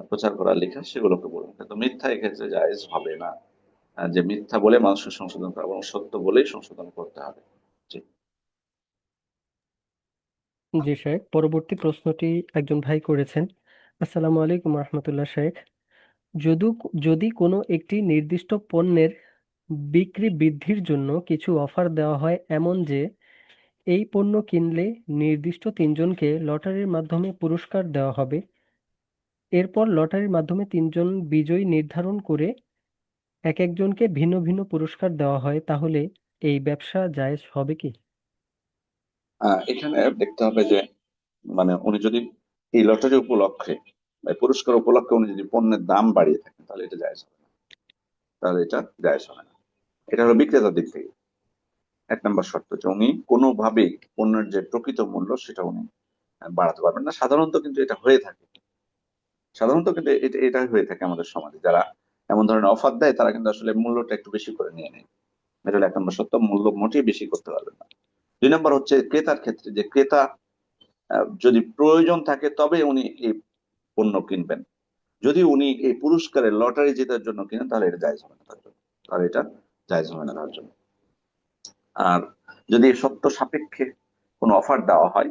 প্রচার করা, লেখা, সেগুলোকে বলুন। কিন্তু মিথ্যা এক্ষেত্রে জায়েজ হবে না। যে মিথ্যা বলে মানুষকে সংশোধন করা, এবং সত্য বলেই সংশোধন করতে হবে। জি। জি শেখ, পরবর্তী প্রশ্নটি একজন ভাই করেছেন। আসসালামু আলাইকুম রহমতুল্লাহ শেখ। যদি যদি কোনো একটি নির্দিষ্ট পণ্যের বিক্রি বৃদ্ধির জন্য কিছু অফার দেওয়া হয়, এমন যে এই পণ্য কিনলে নির্দিষ্ট তিনজনকে লটারির মাধ্যমে পুরস্কার দেওয়া হবে, এরপর লটারির মাধ্যমে তিনজন বিজয়ী নির্ধারণ করে এক একজনকে ভিন্ন ভিন্ন পুরস্কার দেওয়া হয়, তাহলে এই ব্যবসা জায়েজ হবে কি? এখানে দেখতে হবে যে মানে উনি যদি এই লটারি উপলক্ষে বা এই পুরস্কার উপলক্ষে উনি যদি পণ্যের দাম বাড়িয়ে থাকেন, তাহলে এটা জায়েজ হবে না। তাহলে এটা জায়েজ হবে না। এটা হলো বিক্রেতার দিক থেকে এক নম্বর শর্ত, যে উনি কোনোভাবেই পণ্যের যে প্রকৃত মূল্য সেটা উনি বাড়াতে পারবেন না। সাধারণত কিন্তু এটা হয়ে থাকে, সাধারণত কিন্তু এটাই হয়ে থাকে আমাদের সমাজে। যারা এমন ধরনের অফার দেয় তারা কিন্তু আসলে মূল্যটা একটু বেশি করে নিয়ে নেয়। এটা হলো এক নম্বর সত্য, মূল্য মোটেই বেশি করতে পারবেন না। দুই নম্বর হচ্ছে ক্রেতার ক্ষেত্রে, যে ক্রেতা যদি প্রয়োজন থাকে তবে উনি এই পণ্য কিনবেন। যদি উনি এই পুরস্কারের লটারি জেতার জন্য কিনেন, তাহলে এটা জায়েজ হবে না তার জন্য। তাহলে এটা জায়েজ হবে না তার জন্য। আর যদি সত্য সাপেক্ষে কোনো অফার দেওয়া হয়,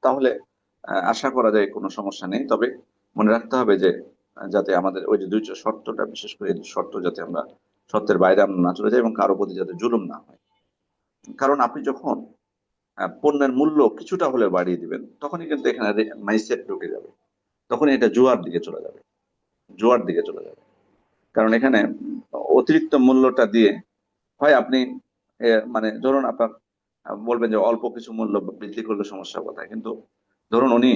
তাহলে আশা করা যায় কোনো সমস্যা নেই। তবে মনে রাখতে হবে যে যাতে আমাদের ওই যে দুই শর্তটা, বিশেষ করে এই শর্ত, যাতে আমরা শর্তের বাইরে আমরা না চলে যাই এবং কারো প্রতি যাতে জুলুম না হয়। কারণ আপনি যখন পণ্যের মূল্য কিছুটা হলে বাড়িয়ে দিবেন, তখনই কিন্তু এখানে মাইসেট ঢুকে যাবে। তখনই এটা জুয়ার দিকে চলে যাবে, জুয়ার দিকে চলে যাবে। কারণ এখানে অতিরিক্ত মূল্যটা দিয়ে হয় আপনি মানে ধরুন আপনার বলবেন যে অল্প কিছু মূল্য বৃদ্ধি করলে সমস্যা কোথায়, কিন্তু ধরুন উনি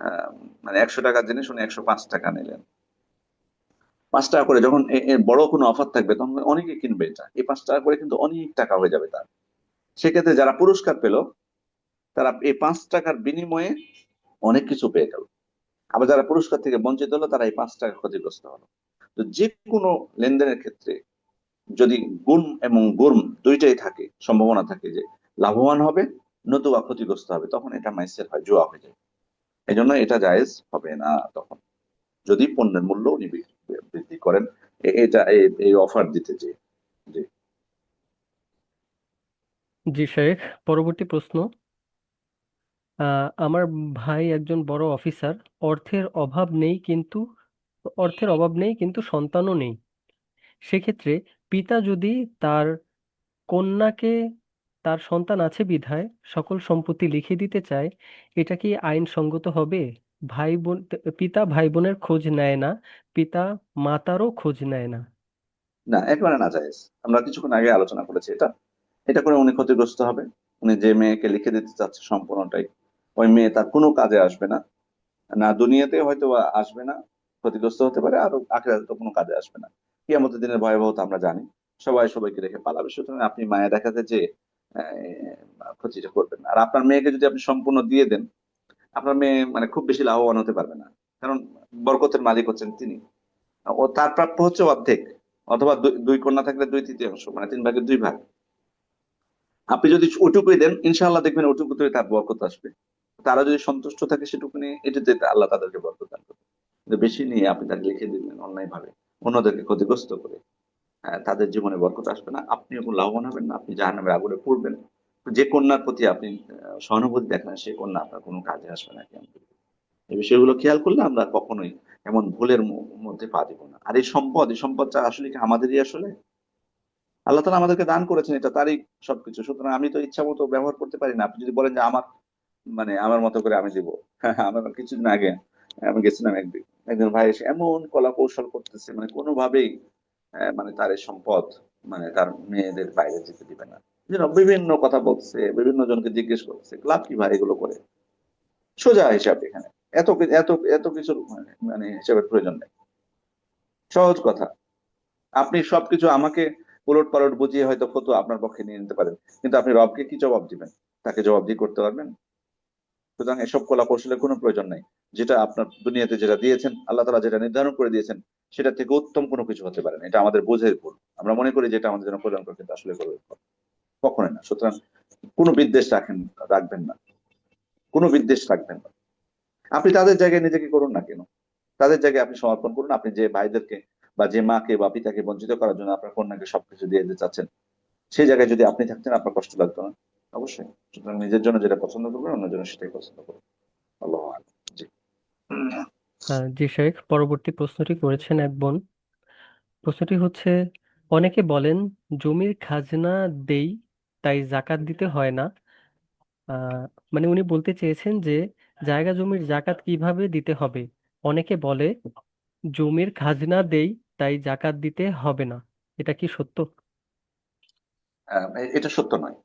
আহ, মানে 100 টাকার জিনিস উনি 105 টাকা নিলেন। 5 টাকা করে যখন এর বড় কোনো অফার থাকবে, তখন অনেকে কিনবে। এটা এই 5 টাকা করে কিন্তু অনেক টাকা হয়ে যাবে তার। সেক্ষেত্রে যারা পুরস্কার পেল, তারা এই 5 টাকার বিনিময়ে অনেক কিছু পেয়ে গেল। আবার যারা পুরস্কার থেকে বঞ্চিত হলো, তারা এই 5 টাকা ক্ষতিগ্রস্ত হলো। তো যে কোনো লেনদেনের ক্ষেত্রে যদি গুণ এবং গুরম দুইটাই থাকে, সম্ভাবনা থাকে যে লাভবান হবে নতুবা ক্ষতিগ্রস্ত হবে, তখন এটা মাইসের হয়, জুয়া হয়ে যায়। এই জন্য এটা জায়েজ হবে না তখন, যদি পণ্যের মূল্য উনি বৃদ্ধি করেন এটা এই অফার দিতে যে। জি। জি শেখ, পরবর্তী প্রশ্ন। আমার ভাই একজন বড় অফিসার। অর্থের অভাব নেই কিন্তু অর্থের অভাব নেই কিন্তু সন্তানও নেই। সেক্ষেত্রে পিতা যদি তার কন্যাকে, তার সন্তান আছে বিধায় সকল সম্পত্তি লিখে দিতে চায়, এটা কি আইনসঙ্গত হবে? ভাই বোন, পিতা ভাই বোনের খোঁজ নেয় না, পিতা মাতারও খোঁজ নেয় না। না, একেবারে না জায়েজ। আমরা কিছুক্ষণ আগে আলোচনা করেছি এটা। এটা করে উনি ক্ষতিগ্রস্ত হবে। উনি যে মেয়েকে লিখে দিতে চাচ্ছে সম্পূর্ণটাই, ওই মেয়ে তার কোনো কাজে আসবে না। না দুনিয়াতে হয়তো বা আসবে না, ক্ষতিগ্রস্ত হতে পারে, আর আখিরাতে তো কোনো কাজে আসবে না। কিয়ামতের দিনের ভয়াবহতা আমরা জানি, সবাই সবাইকে রেখে পালাবে। সুতরাং আপনি মায়া দেখাতে যে ক্ষতিটা করবেন না। আর আপনার মেয়েকে যদি আপনি সম্পূর্ণ দিয়ে দেন, আপনার মেয়ে মানে খুব বেশি লাভবান হতে পারবে না। কারণ বরকতের মালিক হচ্ছেন তিনি। ও তার প্রাপ্য হচ্ছে অর্ধেক, অথবা দুই কন্যা থাকলে 2/3, মানে 3/2 ভাগ। আপনি যদি ওটুকুই দেন, ইনশাআল্লাহ দেখবেন ওটুকুতে তার বরকত আসবে। তারা যদি সন্তুষ্ট থাকে সেটুকু নিয়ে, এটাতে আল্লাহ তাদেরকে বরকত দান করবে। কিন্তু বেশি নিয়ে আপনি তাকে লিখে দিলেন অন্যায় ভাবে, অন্যদেরকে ক্ষতিগ্রস্ত করে, তাদের জীবনে বরকত আসবে না, আপনিও কোনো লাভবান হবেন না, আপনি জাহান্নামের আগুনে পড়বেন। যে কন্যার প্রতি আপনি সহানুভূতি দেখান, সেই কন্যা আপনার কোনো কাজে আসবে না কেন। এই বিষয়গুলো খেয়াল করলে আমরা কখনোই এমন ভুলের মধ্যে পা দিব না। আর এই সম্পদটা আসলে কি আমাদেরই আসলে? আল্লাহ তাআলা আমাদেরকে দান করেছেন, এটা তারই সবকিছু। সুতরাং আমি তো ইচ্ছা মতো ব্যবহার করতে পারি না। আপনি যদি বলেন যে আমার, মানে আমার মতো করে আমি দিব, হ্যাঁ, আমার কিছুদিন আগে আমি গেছিলাম একদিন, একজন ভাই এসে এমন কলা কৌশল করতেছে, মানে কোনোভাবেই মানে তার এই সম্পদ, মানে তার মেয়েদের বাইরে যেতে দিবে না। যেন বিভিন্ন কথা বলছে, বিভিন্ন জনকে জিজ্ঞেস করছে, লাভ কি ভাই এগুলো করে? সোজা হিসাব এখানে, এত এত এত কিছুর মানে হিসাবের প্রয়োজন নেই। সহজ কথা। আপনি সবকিছু আমাকে উলট পালট বুঝিয়ে হয়তো ফতোয়া আপনার পক্ষে নিয়ে নিতে পারেন, কিন্তু আপনি রবকে কি জবাব দিবেন? তাকে জবাবদিহি করতে পারবেন? সুতরাং এসব কলা কৌশলের কোনো প্রয়োজন নাই। যেটা আপনার দুনিয়াতে যেটা দিয়েছেন, আল্লাহ তাআলা যেটা নির্ধারণ করে দিয়েছেন, সেটা থেকে উত্তম কোনো কিছু হতে পারে না। এটা আমাদের বোঝের ভুল। আমরা মনে করি যেটা আমাদের জন্য কল্যাণকর, কিন্তু আসলে কল্যাণকর কখনোই না। সুতরাং কোনো বিদ্বেষ রাখবেন না, কোনো বিদ্বেষ রাখবেন না। আপনি তাদের জায়গায় নিজেকে করুন না কেন? তাদের জায়গায় আপনি সমর্পণ করুন। আপনি যে ভাইদেরকে বা যে মাকে বা পিতাকে বঞ্চিত করার জন্য আপনার কন্যাকে সবকিছু দিয়ে দিতে চাচ্ছেন, সেই জায়গায় যদি আপনি থাকতেন আপনার কষ্ট লাগতো না? অবশ্যই। সুতরাং নিজের জন্য যেটা পছন্দ করবেন অন্যের জন্য সেটাই পছন্দ করবেন। আল্লাহ আ'লাম। জি। জি শেখ, পরবর্তী প্রশ্নটি করেছেন এক বোন। প্রশ্নটি হচ্ছে, অনেকে বলেন জমির খাজনা দেই তাই জাকাত দিতে হয় না। আহ মানে উনি বলতে চেয়েছেন যে জায়গা জমির জাকাত কিভাবে দিতে হবে। অনেকে বলে জমির খাজনা দেই তাই জাকাত দিতে হবে না, এটা কি সত্য? এটা সত্য নয়।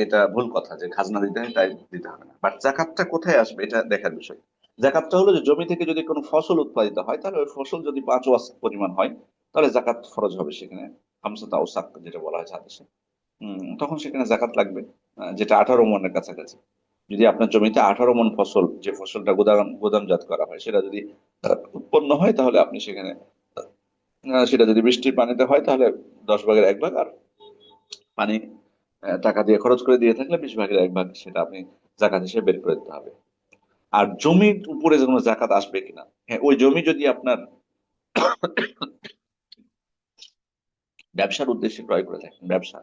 এটা ভুল কথা যে খাজনা দিতে হয় তাই দিতে হবে না। বাট জাকাতটা কোথায় আসবে এটা দেখার বিষয়। জাকাতটা হলো যে জমি থেকে যদি কোনো ফসল উৎপাদিত হয়, তাহলে ওই ফসল যদি 5 ওয়াক্ত পরিমাণ হয়, তাহলে জাকাত ফরজ হবে সেখানে। খামসাত আওসাক যেটা বলা হয়েছে হাদিসে। তখন সেখানে জাকাত লাগবে, যেটা 18 মণের কাছাকাছি। যদি আপনার জমিতে 18 মণ ফসল, যে ফসলটা গুদামজাত করা হয়, সেটা যদি উৎপন্ন হয়, তাহলে আপনি সেখানে সেটা যদি বৃষ্টির পানিতে হয়, তাহলে 10 ভাগের 1 ভাগ, আর পানি টাকা দিয়ে খরচ করে দিয়ে থাকলে 20 ভাগের 1 ভাগ সেটা আপনি জাকাত হিসেবে বের করে দিতে হবে। আর জমির উপরে যে কোনো জাকাত আসবে কিনা, হ্যাঁ, ওই জমি যদি আপনার ব্যবসার উদ্দেশ্যে ক্রয় করে থাকেন, ব্যবসা,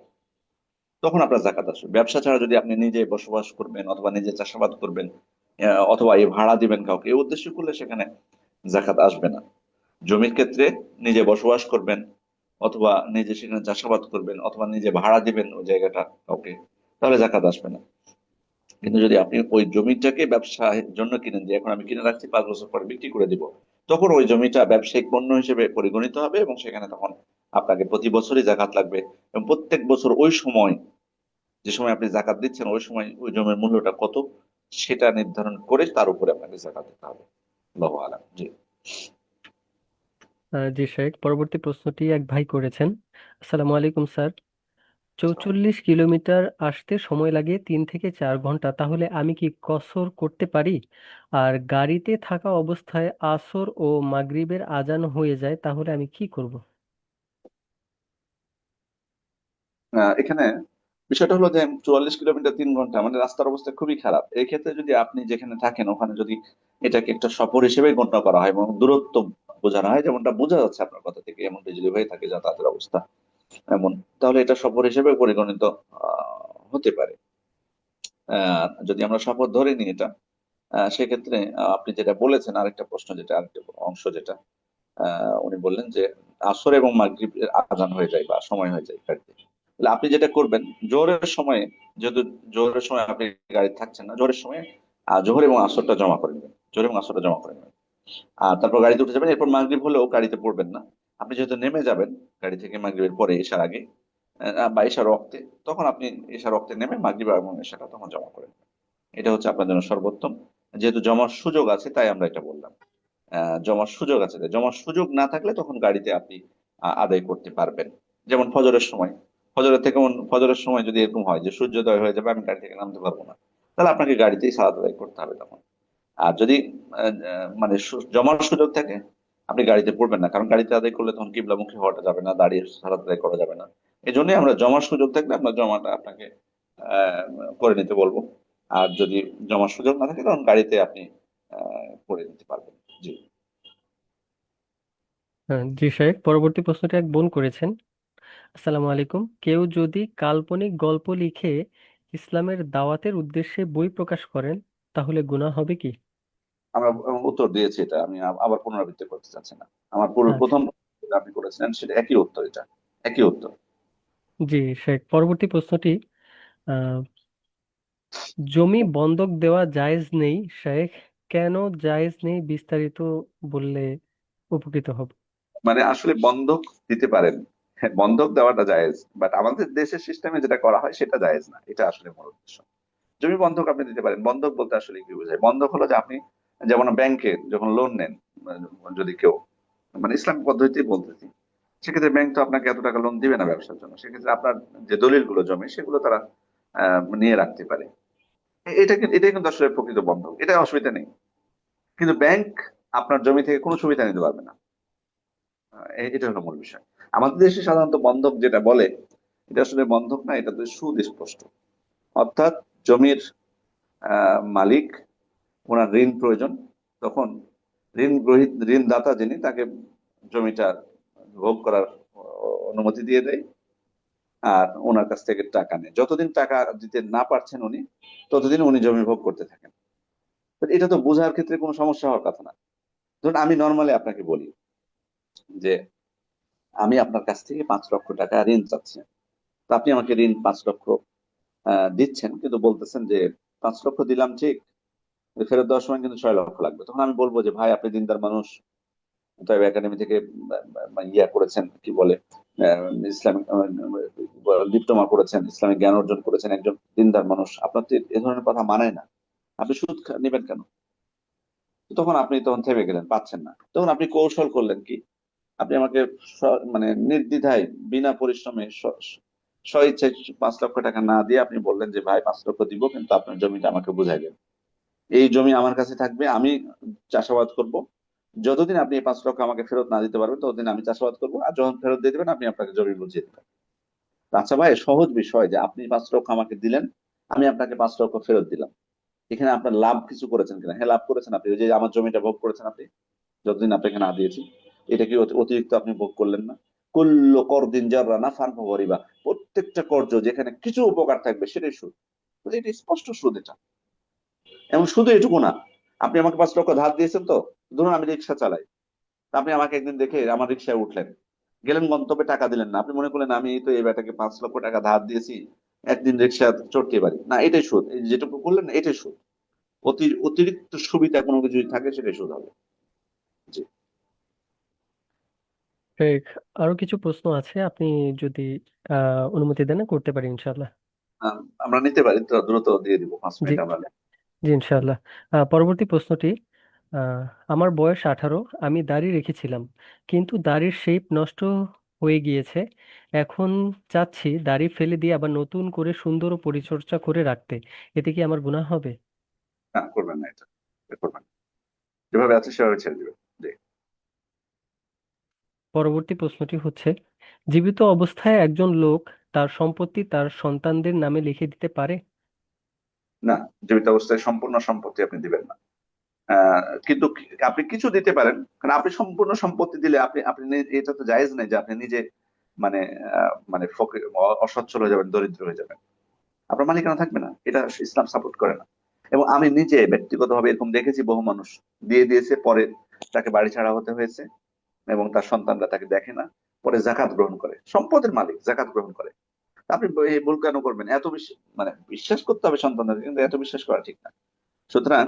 তখন আপনার জাকাত আসবে। ব্যবসা ছাড়া যদি আপনি নিজে বসবাস করবেন অথবা নিজে চাষাবাদ করবেন, অথবা এই ভাড়া দিবেন কাউকে, এই উদ্দেশ্য করলে সেখানে জাকাত আসবে না। জমির ক্ষেত্রে নিজে বসবাস করবেন অথবা নিজে সেখানে চাষাবাদ করবেন অথবা নিজে ভাড়া দিবেন ওই জায়গাটা কাউকে, তাহলে জাকাত আসবে না। কিন্তু যদি আপনি ওই জমিটাকে ব্যবসার জন্য কিনেন, যে এখন আমি কিনে রাখছি 5 বছর পরে বিক্রি করে দিব, তখন ওই জমিটা ব্যবসায়িক পণ্য হিসেবে পরিগণিত হবে, এবং সেখানে তখন আপনাকে প্রতি বছরই জাকাত লাগবে। এবং প্রত্যেক বছর ওই সময়, যে সময় আপনি জাকাত দিচ্ছেন, ওই সময় ওই জমির মূল্যটা কত সেটা নির্ধারণ করে তার উপরে আপনাকে জাকাত দিতে হবে। আল্লাহু আ'লাম। জি। জি শেখ, পরবর্তী প্রশ্নটি এক ভাই করেছেন। আসসালামু আলাইকুম স্যার, 44 কিলোমিটার আসতে সময় লাগে 3 থেকে 4 ঘন্টা, তাহলে আমি কি কসর করতে পারি? আর গাড়িতে থাকা অবস্থায় আসর ও মাগরিবের আজান হয়ে যায়, তাহলে আমি কি করব? এখানে বিষয়টা হলো যে 44 কিলোমিটার 3 ঘন্টা, মানে রাস্তার অবস্থা খুবই খারাপ। এই ক্ষেত্রে যদি আপনি যেখানে থাকেন ওখানে যদি এটাকে একটা সফর হিসেবে গণ্য করা হয় এবং দূরত্ব বোঝানো হয়, যেমনটা বোঝা যাচ্ছে আপনার কথা থেকে, এমনটা যদি হয়ে থাকে যাতায়াতের অবস্থা এমন, তাহলে এটা সফর হিসেবে পরিগণিত হতে পারে। যদি আমরা সফর ধরে নিই এটা, সেক্ষেত্রে আপনি যেটা বলেছেন, আরেকটা প্রশ্ন যেটা, আরেকটা অংশ যেটা উনি বললেন যে আসর এবং মাগরিবের আজান হয়ে যায় বা সময় হয়ে যায় গাড়িতে, তাহলে আপনি যেটা করবেন, জোহরের সময়ে, যেহেতু জোহরের সময় আপনি গাড়ি থাকছেন না, জোহরের সময় জোহর এবং আসরটা জমা করে নেবেন, জোহর এবং আসরটা জমা করে নেবেন। আর তারপর গাড়িতে উঠে যাবেন। এরপর মাগরিব হলেও গাড়িতে পড়বেন না। আপনি যেহেতু নেমে যাবেন গাড়ি থেকে মাগরিবের পরে, এশার আগে বা এশার রক্তে, তখন আপনি এশার রক্তে নেমে মাগরিব এবং এশাটা তখন জমা করে নেবেন। এটা হচ্ছে আপনার জন্য সর্বোত্তম। যেহেতু জমার সুযোগ আছে তাই আমরা এটা বললাম। জমার সুযোগ আছে, তাই জমার সুযোগ না থাকলে তখন গাড়িতে আপনি আদায় করতে পারবেন। যেমন ফজরের সময়, ফজরের সময় যদি এরকম হয় যে সূর্যোদয় হয়ে যাবে, আমি গাড়ি থেকে নামতে পারবো না, তাহলে আপনাকে গাড়িতেই সালাত আদায় করতে হবে তখন। আর যদি মানে জমার সুযোগ থাকে, আপনি গাড়িতে পড়বেন না, কারণ গাড়িতে আদায় করলে তখন কিবলামুখী হওয়াটা যাবে না, দাঁড়িয়ে সালাত আদায় করা যাবে না। এই জন্যই আমরা জমার সুযোগ থাকলে আপনার জমাটা আপনাকে আহ করে নিতে বলবো। আর যদি জমার সুযোগ না থাকে তখন গাড়িতে আপনি করে নিতে পারবেন। জি। জি শেখ, পরবর্তী প্রশ্নটি এক বোন করেছেন। আসসালামু আলাইকুম, কেউ যদি কাল্পনিক গল্প লিখে ইসলামের দাওয়াতের উদ্দেশ্যে বই প্রকাশ করেন, তাহলে গুনাহ হবে কি? আমরা উত্তর দিয়েছি এটা, আমি আবার পুনরাবৃত্তি করতে চাচ্ছি না। আমার আচ্ছা। প্রথম যেটা আপনি করেছিলেন সেটা একই উত্তর, এটা একই উত্তর। জি শেখ, পরবর্তী প্রশ্নটি, আহ, জমি বন্ধক দেওয়া জায়েজ নেই শেখ, কেন জায়েজ নেই বিস্তারিত বললে উপকৃত হব। মানে আসলে বন্ধক দিতে পারেন, হ্যাঁ, বন্ধক দেওয়াটা জায়েজ, বাট আমাদের দেশের সিস্টেমে যেটা করা হয় সেটা জায়েজ না, এটা আসলে মূল উদ্দেশ্য। জমি বন্ধক আপনি দিতে পারেন। বন্ধক বলতে আসলে কি বোঝায়? বন্ধক হলো যে আপনি যেমন ব্যাংকে যখন লোন নেন, যদি কেউ মানে ইসলামিক পদ্ধতি বলতেছি, সেক্ষেত্রে ব্যাংক তো আপনাকে এত টাকা লোন দিবে না ব্যবসার জন্য। সেক্ষেত্রে আপনার যে দলিলগুলো জমে সেগুলো তারা নিয়ে রাখতে পারে। এটাই কিন্তু আসলে প্রকৃত বন্ধক, এটা অসুবিধা নেই। কিন্তু ব্যাংক আপনার জমি থেকে কোনো সুবিধা নিতে পারবে না। এটা হলো মূল বিষয়। আমাদের দেশে সাধারণত বন্ধক যেটা বলে, এটা আসলে বন্ধক না, এটা তো সুদ স্পষ্ট। অর্থাৎ জমির মালিক, ওনার ঋণ প্রয়োজন, তখন ঋণদাতা যিনি, তাকে জমিটা ভোগ করার অনুমতি দিয়ে দেয়, আর ওনার কাছ থেকে টাকা নেয়। যতদিন টাকা দিতে না পারছেন উনি, ততদিন উনি জমি ভোগ করতে থাকেন। তো এটা তো বোঝার ক্ষেত্রে কোনো সমস্যা হওয়ার কথা না। ধরুন আমি নর্মালি আপনাকে বলি যে আমি আপনার কাছ থেকে 5 লক্ষ টাকা ঋণ চাচ্ছি। তো আপনি আমাকে ঋণ 5 লক্ষ দিচ্ছেন, কিন্তু বলতেছেন যে 5 লক্ষ দিলাম ঠিক, ফেরত দেওয়ার সময় কিন্তু 6 লক্ষ লাগবে। তখন আমি বলবো যে ভাই, আপনি দিনদার মানুষ, তাই একাডেমি থেকে ইয়া করেছেন, কি বলে, ইসলামিক ডিপ্লোমা করেছেন, ইসলামিক জ্ঞান অর্জন করেছেন, একজন দিনদার মানুষ, আপনার তো এ ধরনের কথা মানায় না, আপনি সুদ নেবেন কেন? তো তখন থেমে গেলেন, পাচ্ছেন না। তখন আপনি কৌশল করলেন কি, আপনি আমাকে মানে নির্দ্বিধায়, বিনা পরিশ্রমে, স্বইচ্ছায় 5 লক্ষ টাকা না দিয়ে আপনি বললেন যে ভাই, 5 লক্ষ দিব, কিন্তু আপনার জমিটা আমাকে বুঝাই দেন। এই জমি আমার কাছে থাকবে, আমি চাষাবাদ করব। যতদিন আপনি এই 5 লক্ষ আমাকে ফেরত না দিতে পারবেন, ততদিন আমি চাষাবাদ করবো, আর যখন ফেরত দিয়ে দেবেন আপনি আপনাকে জমি বুঝিয়ে দেবেন। আচ্ছা ভাই, সহজ বিষয় যে আপনি 5 লক্ষ আমাকে দিলেন, আমি আপনাকে 5 লক্ষ ফেরত দিলাম, এখানে আপনার লাভ কিছু করেছেন কিনা? হ্যাঁ, লাভ করেছেন। আপনি ওই যে আমার জমিটা ভোগ করেছেন আপনি, যতদিন আপনাকে না দিয়েছি। এটা কি অতিরিক্ত আপনি ভোগ করলেন না? কুল্লু করদিন জাররা নাফান ফাওয়ারিবা, প্রত্যেকটা কর্জ যেখানে কিছু উপকার থাকবে সেটাই সুদ। তো এটা স্পষ্ট সুদ এটা। এবং শুধু এটুকু না, আপনি আমাকে 5 লক্ষ ধার দিয়েছেন, তো ধরুন আমি রিক্সা চালাই, তা আপনি আমাকে একদিন দেখে আমার রিক্সায় উঠলেন, গেলেন গন্তব্যে, টাকা দিলেন না, আপনি মনে করলেন আমি তো এই বেটাকে 5 লক্ষ টাকা ধার দিয়েছি, একদিন রিক্সা চড়তে পারি না, এটাই সুদ। এই যেটুকু করলেন না, এটাই সুদ। অতিরিক্ত সুবিধা কোনো কিছু যদি থাকে, সেটাই সুদ হবে। জি। ঠিক। আরো কিছু প্রশ্ন আছে, আপনি যদি অনুমতি দেন করতে পারি ইনশাআল্লাহ। আমরা নিতে পারি তো, দ্রুত দিয়ে দিব, পাঁচ জি, মিনিট আমরা। জি ইনশাআল্লাহ। পরবর্তী প্রশ্নটি, আহ, আমার বয়স 18, আমি দাড়ি রেখেছিলাম কিন্তু দাড়ির শেপ নষ্ট হয়ে গিয়েছে। এখন চাচ্ছি দাড়ি ফেলে দিয়ে আবার নতুন করে সুন্দর ও পরিচর্যা করে রাখতে। এতে কি আমার গুনাহ হবে? না, করবেন না এটা করবেন না। যেভাবে আছে সেভাবে ছেড়ে দিবেন। জি। পরবর্তী প্রশ্নটি হচ্ছে, জীবিত অবস্থায় একজন লোক তার সম্পত্তি তার সন্তানদের নামে লিখে দিতে পারে? না, জীবিত অবস্থায় সম্পূর্ণ সম্পত্তি আপনি দিবেন না। কিন্তু আপনি কিছু দিতে পারেন, কারণ আপনি সম্পূর্ণ সম্পত্তি দিলে আপনি আপনি এটা তো জায়েজ নাই যে আপনি নিজে মানে মানে ফকির, অসচ্ছল হয়ে যাবেন, দরিদ্র হয়ে যাবেন, আপনার মালিকানা থাকবে না। এটা ইসলাম সাপোর্ট করে না। এবং আমি নিজে ব্যক্তিগতভাবে এরকম দেখেছি, বহু মানুষ দিয়ে দিয়েছে, পরে তাকে বাড়ি ছাড়া হতে হয়েছে, এবং তার সন্তানরা তাকে দেখে না, পরে জাকাত গ্রহণ করে, সম্পদের মালিক জাকাত গ্রহণ করে। আপনি এই ভুল কেন করবেন? এত বেশি মানে বিশ্বাস করতে হবে সন্তানদের, কিন্তু এত বিশ্বাস করা ঠিক না। সুতরাং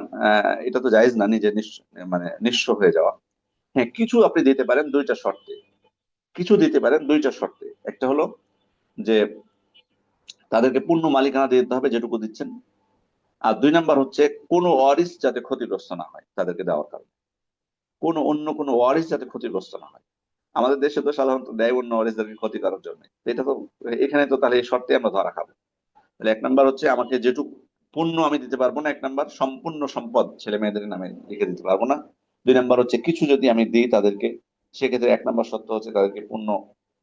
এটা তো জায়েজ না নিজে মানে নিঃস্ব হয়ে যাওয়া। হ্যাঁ, কিছু আপনি দিতে পারেন দুইটা শর্তে। কিছু দিতে পারেন দুইটা শর্তে। একটা হলো যে তাদেরকে পূর্ণ মালিকানা দিয়ে দিতে হবে যেটুকু দিচ্ছেন। আর 2 নাম্বার হচ্ছে কোনো ওয়ারিস যাতে ক্ষতিগ্রস্ত না হয় তাদেরকে দেওয়ার কারণে, অন্য কোনো ওয়ারিস যাতে ক্ষতিগ্রস্ত না হয়। আমাদের দেশে তো সাধারণত দেয় অন্য ওয়ারিসদেরকে ক্ষতি করার জন্য। তো এটা তো, এখানে তো তাহলে এই শর্তে আমরা ধরা খাবো। তাহলে 1 নাম্বার হচ্ছে আমাকে যেটুকু পূর্ণ আমি দিতে পারবো না, 1 নাম্বার সম্পূর্ণ সম্পদ ছেলে মেয়েদের নামে লিখে দিতে পারবো না। 2 নাম্বার হচ্ছে কিছু যদি আমি দিই তাদেরকে, সেক্ষেত্রে 1 নাম্বার শর্ত হচ্ছে তাদেরকে পূর্ণ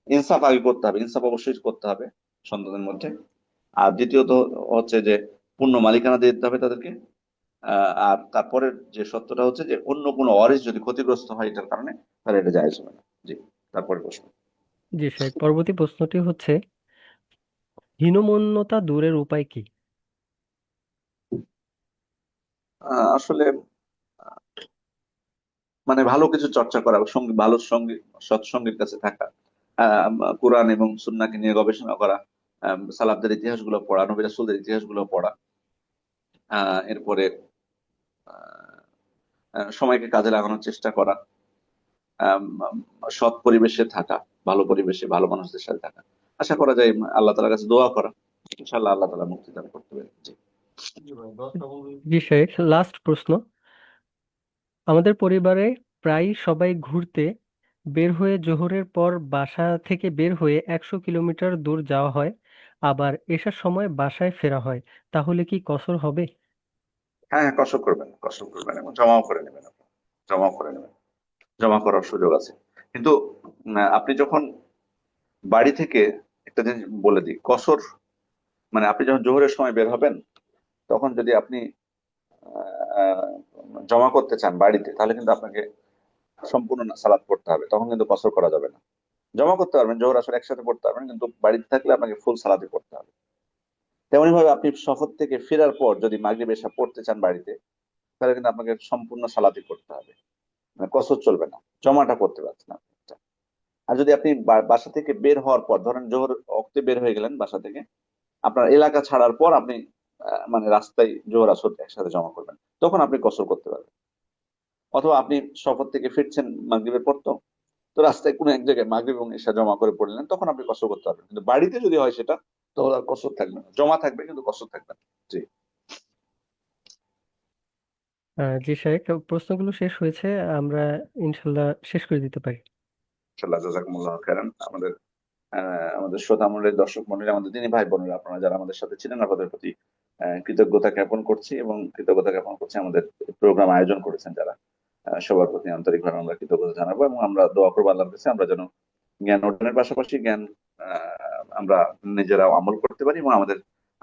ইনসাফ আগে করতে হবে, ইনসাফ অবশ্যই করতে হবে সন্তানদের মধ্যে। আর দ্বিতীয়ত হচ্ছে যে পূর্ণ মালিকানা দিয়ে দিতে হবে তাদেরকে। আর তারপরের যে সত্যটা হচ্ছে যে অন্য কোনো ওয়ারিশ যদি ক্ষতিগ্রস্ত হয় এটার কারণে, তাহলে এটা জায়েজ হবে না। জি। তারপরে প্রশ্ন। জি শেখ, পরবর্তী প্রশ্নটি হচ্ছে, হীনমন্যতা দূরের উপায় কি? আসলে মানে ভালো কিছু চর্চা করা, সঙ্গী, ভালো সঙ্গী, সৎসঙ্গীর কাছে থাকা, কোরআন এবং সুন্নাহকে নিয়ে গবেষণা করা, সালাফদের ইতিহাসগুলো পড়া, নবী রাসূলদের ইতিহাসগুলো পড়া, এরপরে আহ, সময়কে কাজে লাগানোর চেষ্টা করা, আম, সৎ পরিবেশে থাকা, ভালো পরিবেশে ভালো মানুষদের সাথে থাকা। আশা করা যায় আল্লাহ তাআলার কাছে দোয়া করা, ইনশাআল্লাহ আল্লাহ তাআলা মুক্তি দান করতে পারে। জি। জি শেখ, লাস্ট প্রশ্ন। আমাদের পরিবারে প্রায় সবাই ঘুরতে বের হয়ে জোহরের পর বাসা থেকে বের হয়ে 100 কিলোমিটার দূর যাওয়া হয়, আবার এসার সময় বাসায় ফেরা হয়, তাহলে কি কসর হবে? হ্যাঁ, হ্যাঁ, কসর করবেন এবং জমাও করে নেবেন। আপনি জমাও করে নেবেন, জমা করার সুযোগ আছে। কিন্তু আপনি যখন বাড়ি থেকে, একটা জিনিস বলে দিই, কসর মানে আপনি যখন জোহরের সময় বের হবেন, তখন যদি আপনি আহ, জমা করতে চান বাড়িতে, তাহলে কিন্তু আপনাকে সম্পূর্ণ সালাত পড়তে হবে, তখন কিন্তু কসর করা যাবে না। জমা করতে পারবেন, জোহর আসর একসাথে পড়তে পারবেন, কিন্তু বাড়িতে থাকলে আপনাকে ফুল সালাতে পড়তে হবে। তেমনি ভাবে আপনি সফর থেকে ফেরার পর যদি মাগরিব এশা পড়তে চান বাড়িতে, তাহলে কিন্তু আপনাকে সম্পূর্ণ সালাতে পড়তে হবে, মানে কসর চলবে না, জমাটা করতে পারছেন আপনি। আর যদি আপনি বাসা থেকে বের হওয়ার পর, ধরেন জোহর অক্তে বের হয়ে গেলেন বাসা থেকে, আপনার এলাকা ছাড়ার পর আপনি মানে রাস্তায় জোহর আসর একসাথে জমা করবেন, তখন আপনি কসর করতে পারবেন। অথবা আপনি সফর থেকে ফিরছেন মাগরিবের পর, তো তো রাস্তায় কোনো এক জায়গায় মাগরিব এবং এশা জমা করে পড়লেন, তখন আপনি কসর করতে পারবেন। কিন্তু বাড়িতে যদি হয় সেটা, তাহলে আর কসর থাকবে না, জমা থাকবে কিন্তু কসর থাকবে না। জি। জি শাহেক, প্রশ্নগুলো শেষ হয়েছে, আমরা ইনশাল্লাহ শেষ করে দিতে পারি। ইনশাআল্লাহ, জাযাকুমুল্লাহ খাইরান। আমাদের শ্রোতা মণ্ডলী, দর্শক মণ্ডলী, আমাদের দিনী ভাই বোনেরা, আপনারা যারা আমাদের সাথে ছিলেন, আপনাদের প্রতি কৃতজ্ঞতা জ্ঞাপন করছি, এবং কৃতজ্ঞতা জ্ঞাপন করছি আমাদের প্রোগ্রাম আয়োজন করেছেন যারা। সবার প্রতি আন্তরিকভাবে আমরা কৃতজ্ঞতা জানাবো, এবং আমরা দোয়া করবো আল্লাহর কাছে আমরা যেন জ্ঞান অর্জনের পাশাপাশি জ্ঞান আমরা নিজেরাও আমল করতে পারি, এবং আমাদের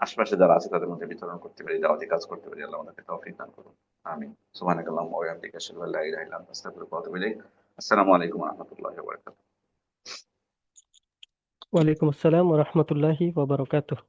আশেপাশে যারা আছে তাদের মধ্যে বিতরণ করতে পারি, দাওয়াতি কাজ করতে পারি। আল্লাহ আমাদেরকে তৌফিক দান করুন। আমিন। সুবহানাকাল্লাহুম্মা ওয়া বিহামদিকা আশহাদু আল্লা ইলাহা ইল্লা আনতা আস্তাগফিরুকা ওয়া আতুবু ইলাইক। আসসালামু আলাইকুম ওয়া রাহমাতুল্লাহি ওয়া বারাকাতুহু। ওয়ালাইকুম আসসালাম ওয়া রাহমাতুল্লাহি ওয়া বারাকাতুহু।